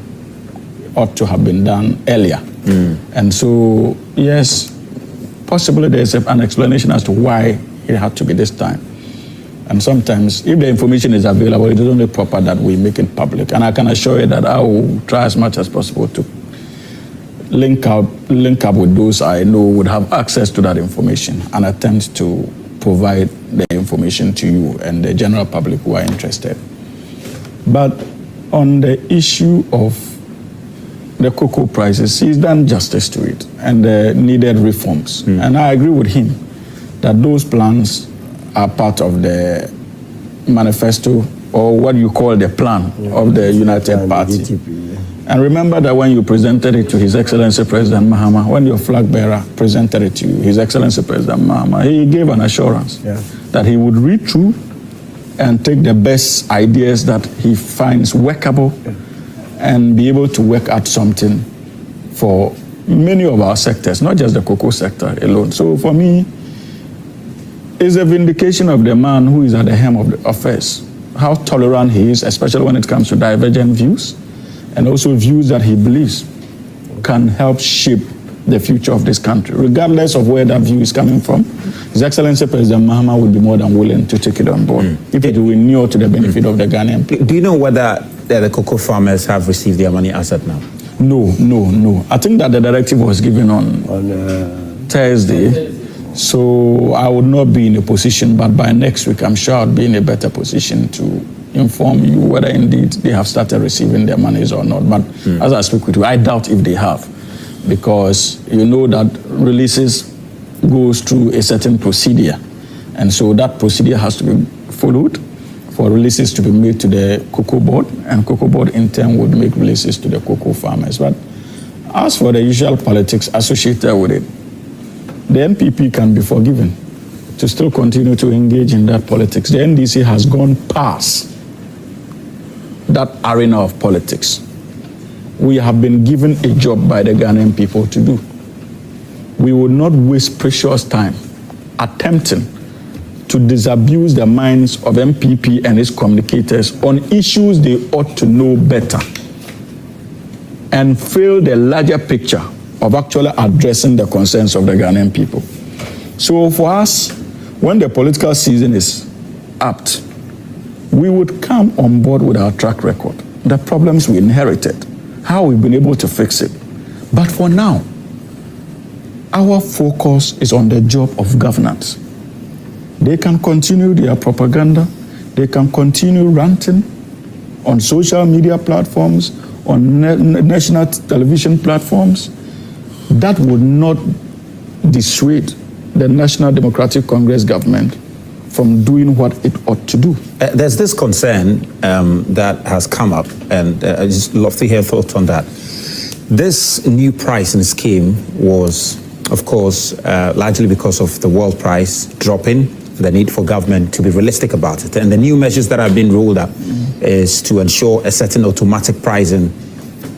ought to have been done earlier. And so, yes, possibly there's an explanation as to why it had to be this time. And sometimes, if the information is available, it is only proper that we make it public. And I can assure you that I will try as much as possible to link up with those I know would have access to that information and attempt to provide the information to you and the general public who are interested. But on the issue of the cocoa prices, he's done justice to it and the needed reforms. And I agree with him that those plans are part of the manifesto, or what you call the plan of the United Party. And remember that when you presented it to His Excellency President Mahama, when your flag bearer presented it to you, His Excellency President Mahama, he gave an assurance that he would read through and take the best ideas that he finds workable and be able to work out something for many of our sectors, not just the cocoa sector alone. So for me, it's a vindication of the man who is at the helm of the affairs, how tolerant he is, especially when it comes to divergent views, and also views that he believes can help shape the future of this country, regardless of where that view is coming from. His Excellency President Mahama would be more than willing to take it on board if it will inure to the benefit of the Ghanaian people.
Do you know whether the cocoa farmers have received their money as at now?
No. I think that the directive was given on Thursday. So I would not be in a position, but by next week, I'm sure I'll be in a better position to inform you whether indeed they have started receiving their monies or not. But as I speak with you, I doubt if they have, because you know that releases goes through a certain procedure. And so that procedure has to be followed for releases to be made to the cocoa board, and cocoa board in turn would make releases to the cocoa farmers. But as for the usual politics associated with it, the NPP can be forgiven to still continue to engage in that politics. The NDC has gone past that arena of politics. We have been given a job by the Ghanaian people to do. We will not waste precious time attempting to disabuse the minds of NPP and its communicators on issues they ought to know better and fail the larger picture of actually addressing the concerns of the Ghanaian people. So for us, when the political season is apt, we would come on board with our track record, the problems we inherited, how we've been able to fix it. But for now, our focus is on the job of governance. They can continue their propaganda, they can continue ranting on social media platforms, on national television platforms. That would not dissuade the National Democratic Congress government from doing what it ought to do.
There's this concern that has come up, and I just love to hear thoughts on that. This new pricing scheme was, of course, largely because of the world price dropping, the need for government to be realistic about it. And the new measures that have been rolled up is to ensure a certain automatic pricing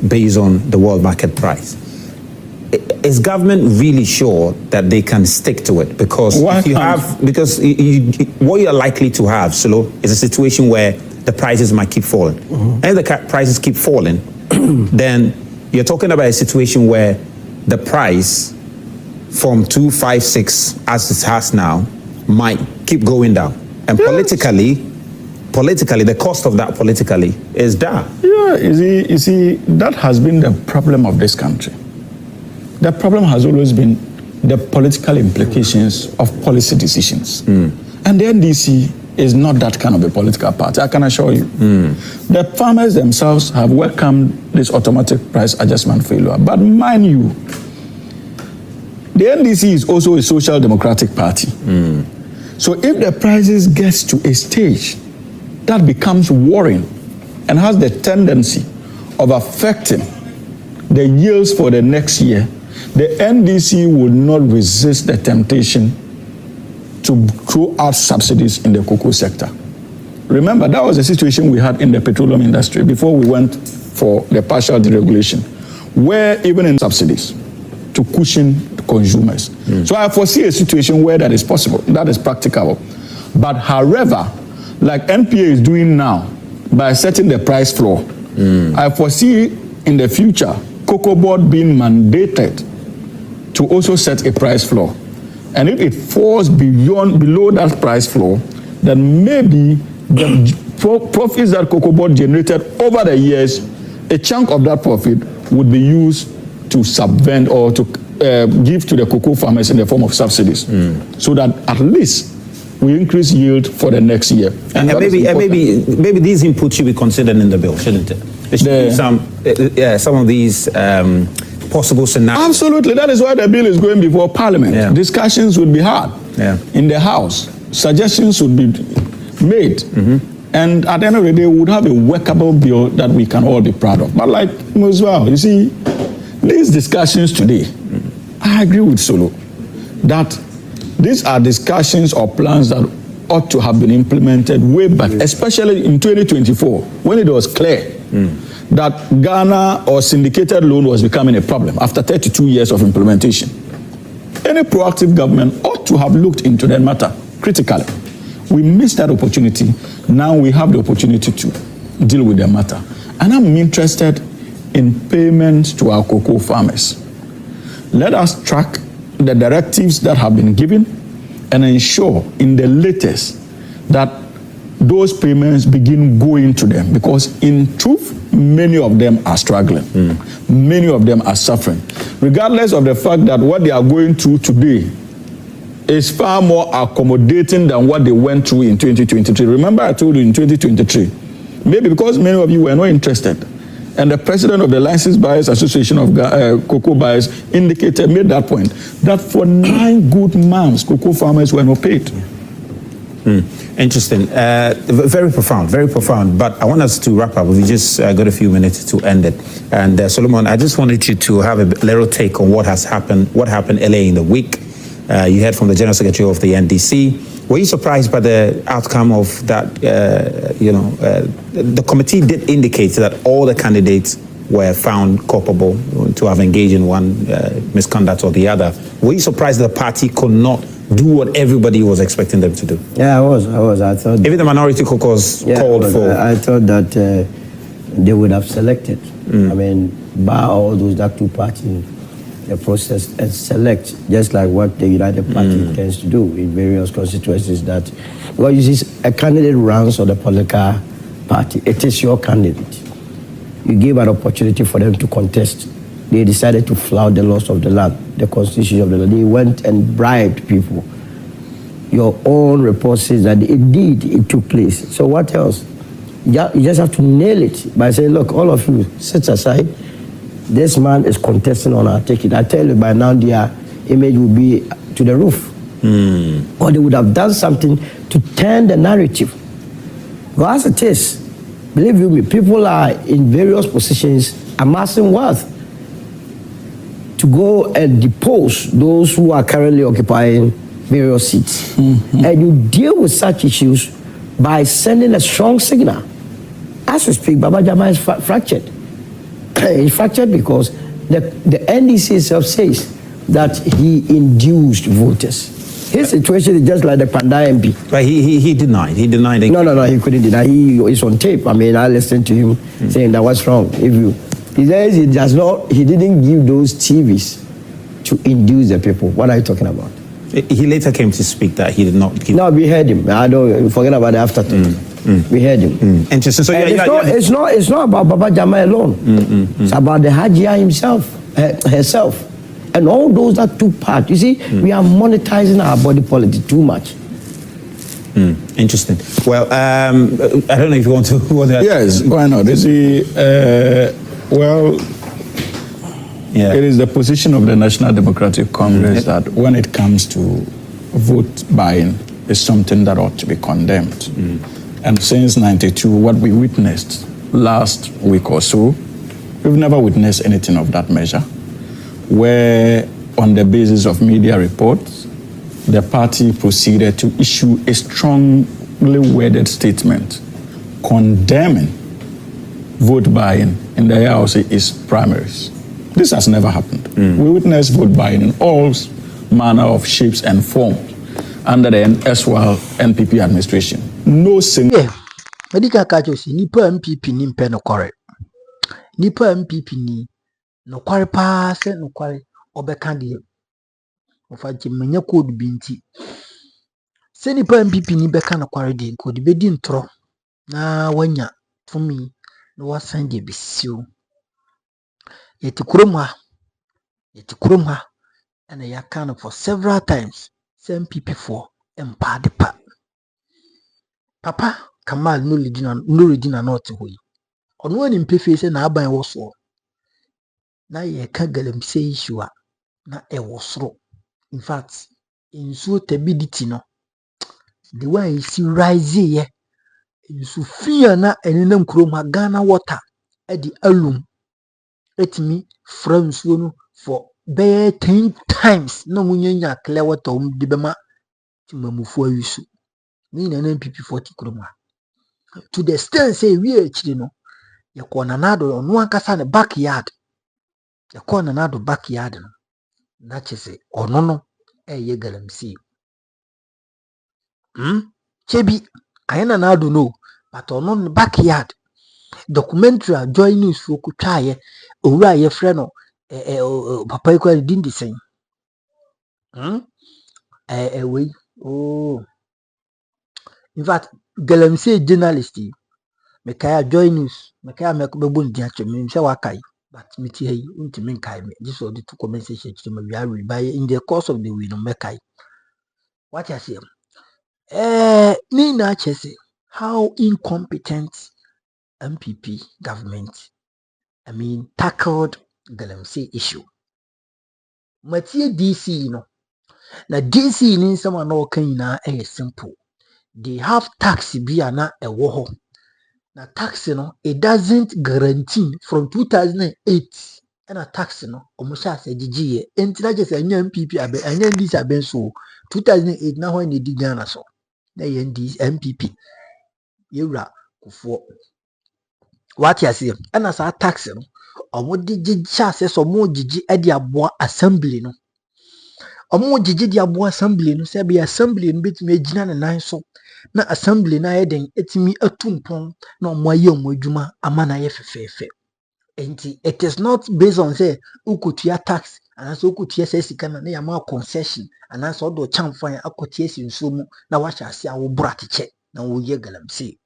based on the world market price. Is government really sure that they can stick to it? Because what you're likely to have, Solo, is a situation where the prices might keep falling. And if the prices keep falling, then you're talking about a situation where the price from 256 as it has now might keep going down. And politically, the cost of that politically is down.
Yeah, you see, that has been the problem of this country. The problem has always been the political implications of policy decisions. And the NDC is not that kind of a political party, I can assure you. The farmers themselves have welcomed this automatic price adjustment failure. But mind you, the NDC is also a social democratic party. So if the prices gets to a stage that becomes worrying and has the tendency of affecting the yields for the next year, the NDC will not resist the temptation to throw out subsidies in the cocoa sector. Remember, that was the situation we had in the petroleum industry before we went for the partial deregulation, where even in subsidies to cushion consumers. So I foresee a situation where that is possible, that is practicable. But however, like NPA is doing now, by setting the price floor, I foresee in the future, Cocoa Board being mandated to also set a price floor. And if it falls below that price floor, that maybe the profits that Cocoa Board generated over the years, a chunk of that profit would be used to subvent or to give to the cocoa farmers in the form of subsidies, so that at least we increase yield for the next year.
And maybe these inputs should be considered in the bill, shouldn't it? There should be some of these possible scenarios.
Absolutely, that is why the bill is going before Parliament. Yeah. Discussions would be had in the House. Suggestions would be made. And at the end of the day, we would have a workable bill that we can all be proud of. But like Muswell, you see, these discussions today, I agree with Solo, that these are discussions or plans that ought to have been implemented way back, especially in 2024, when it was clear that Ghana or syndicated loan was becoming a problem after 32 years of implementation. Any proactive government ought to have looked into that matter critically. We missed that opportunity. Now we have the opportunity to deal with the matter. And I'm interested in payments to our cocoa farmers. Let us track the directives that have been given and ensure in the latest that those payments begin going to them, because in truth, many of them are struggling. Many of them are suffering. Regardless of the fact that what they are going through today is far more accommodating than what they went through in 2023. Remember I told you in 2023, maybe because many of you were not interested, and the president of the Licensed Buyers Association of Cocoa Buyers made that point, that for 9 good months, cocoa farmers were not paid.
Interesting. Very profound. But I want us to wrap up. We just got a few minutes to end it. And Solomon, I just wanted you to have a little take on what happened earlier in the week. You heard from the General Secretary of the NDC. Were you surprised by the outcome of that? The committee did indicate that all the candidates were found culpable to have engaged in one misconduct or the other. Were you surprised that the party could not do what everybody was expecting them to do?
Yeah, I was. I thought
even the minority caucus called for.
I thought that they would have selected. I mean, bar all those that two parties, the process, and select, just like what the United Party tends to do in various constituencies. That, well, you see, a candidate runs on the political party. It is your candidate. You give an opportunity for them to contest. They decided to flout the laws of the land, the constitution of the land. They went and bribed people. Your own report says that indeed it took place. So what else? You just have to nail it by saying, look, all of you, sit aside. This man is contesting on our ticket. I tell you, by now their image will be to the roof. Or they would have done something to turn the narrative. But as it is, believe you me, people are in various positions amassing wealth to go and depose those who are currently occupying various seats. And you deal with such issues by sending a strong signal. As we speak, Baba Jama is fractured. He's fractured because the NDC itself says that he induced voters. His situation is just like the Panda MP.
But he denied. He denied it.
No, he couldn't deny. He is on tape. I mean, I listened to him saying that what's wrong. He says he didn't give those TVs to induce the people. What are you talking about?
He later came to speak that he did not give.
No, we heard him. I don't forget about the afterthought. We heard him.
Interesting. So
it's not about Baba Jama alone. It's about the Hajia herself. And all those that took part. You see, we are monetizing our body politic too much.
Interesting. Well, I don't know if you want to.
Yes, why not? You see, it is the position of the National Democratic Congress that when it comes to vote buying, is something that ought to be condemned. And since '92, what we witnessed last week or so, we've never witnessed anything of that measure, where on the basis of media reports, the party proceeded to issue a strongly worded statement condemning vote buying in the Yaosi East primaries. This has never happened. We witnessed vote buying in all manner of shapes and forms under the erstwhile NPP administration. No single...
Yeah, medical kajosi nipa MPP ni mpe no kware. Nipa MPP ni no kware pa se no kware obeka de ofa je manya code binti Seni pa MPP ni beka na kware de ko de bedi ntro na wanya tumi na wasan de besiu. Yeti kurom ha and ya kind for several times. Some MPP for MPA de pa. Papa Kamal Nuruden na not hoyi. Ono ani mpefe se na aban wo so. Na ye ka Galamsey issue a na e wo soro. In fact, insuo tabidity no the way you see rise ye insu fia na enenam kurom ha Ghana water e di alum etimi from nsuo no for be 10 times na munyanya clear water de bema timamufu ayusu ni na NPP 40 kurom ha to the extent say we actually no ye ko nanado no ankasa ne backyard ye ko nanado backyard no na chese ono no ye Galamsey chebi ayena na do no but ono ne backyard documentary joy news for kutwaye owura ye frɛ no papa yi kwa din di sen we oh in fact Galamsey journalist me kaya joy news me kaya me ko bebu ndi atwe me hwe wakai but me ti hey ntimi nkai me this was the two comment section to me we are by in the course of the week no me kai what you say ni na chese how incompetent NPP government tackled Galamsey issue. Matie DC no. Na DC ni nsema na okan na simple. They have tax bi na ewo ho. Na tax no it doesn't guarantee from 2008 and a tax no omusha se gigiye. Enti na just anya NPP abe anya DC aben so 2008 na ho ni di Ghana so. Na ye NPP. Yewura kufo. What you see? And as a tax no omo di chance so mo gigi e di aboa assembly no omo gigi di aboa assembly no se be assembly no betimi agina ne nan so na assembly na yeden etimi atumpon na omo aye omo adwuma ama na ye fefefe enti it is not based on say ukotua tax and so ukotua say sika na ya ma concession and so do chamfan akotie si nso mu na wa hya ase awo bratiche na wo ye Galamsey.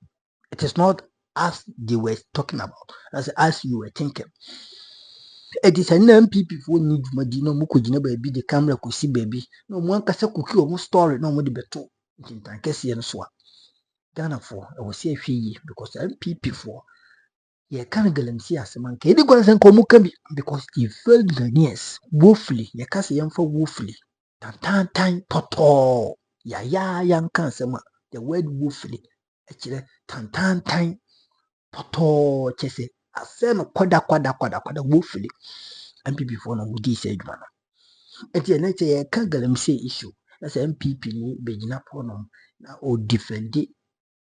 It is not as they were talking about, as you were thinking. It is an MPP for need madi no mukujina baby the camera could see baby. No one can say cookie or story no more the better. In Tankesi and so Ghana for I will say fee because MPP for ye can't Galamsey as a man. Kedi Gwansan Komukabi because he failed Ghanaians woefully. Ye can't say for woefully. Tan poto ya young cancer the word woefully. Actually tan poto chese aseno kwada woefully MPP for no wudi say adwuma enti na che ye ka Galamsey issue na say MPP ni begina pono na o defend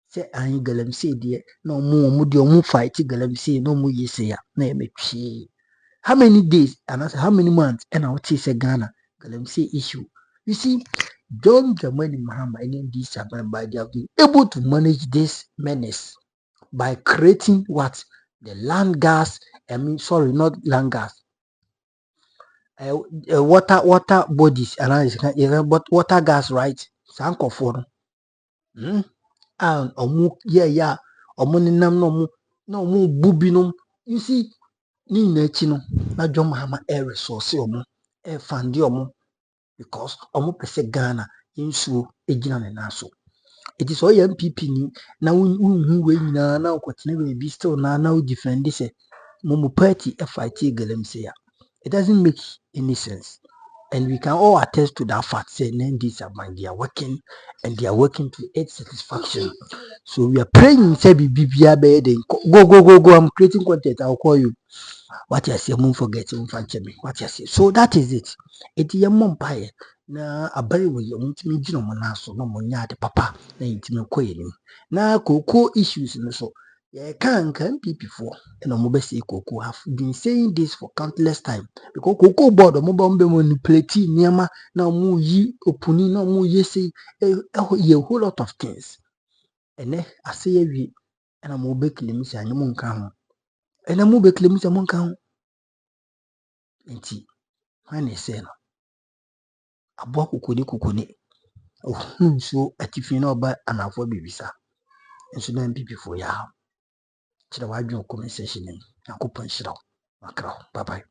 say an Galamsey de na omo de omo fight Galamsey no mo yese ya na e metwi how many days and how many months and I would say Ghana Galamsey issue. You see John Dramani Mahama and this by they have been able to manage this menace by creating what the land gas, not land gas, water bodies, but water gas, right? Sanko for and no more bubinum. You see, ni nechino na John Mahama air resource air fund because pese Ghana insu ejina nenaso. It is all MPP ni na who we na ukotine be still na defend this Momo party fight Galamsey. It doesn't make any sense. And we can all attest to that fact. Say these are they are working and they are working to its satisfaction. So we are praying say go. I'm creating content. I'll call you. What you say, won't forget, won't forget me. What you say. So that is it. It's your mom pie. Na abari wo yo ntimi gino mo na so no mo nya de papa na ntimi koyeni na koko issues no so ye kan MPP for na mo be say koko have been saying this for countless time because koko board mo ba mbe manipulate niama na mo yi opuni na mo yesi a whole lot of things ene ase ye wi na mo be claim say anyo mo nka ho ene mo be claim say mo nka ho enti ha na say no aboa kokoni ohun so atifi na oba anafo bibisa nso na NPP fo ya kyerɛ wadwen comment section ni yakopon hyiraw makraw bye bye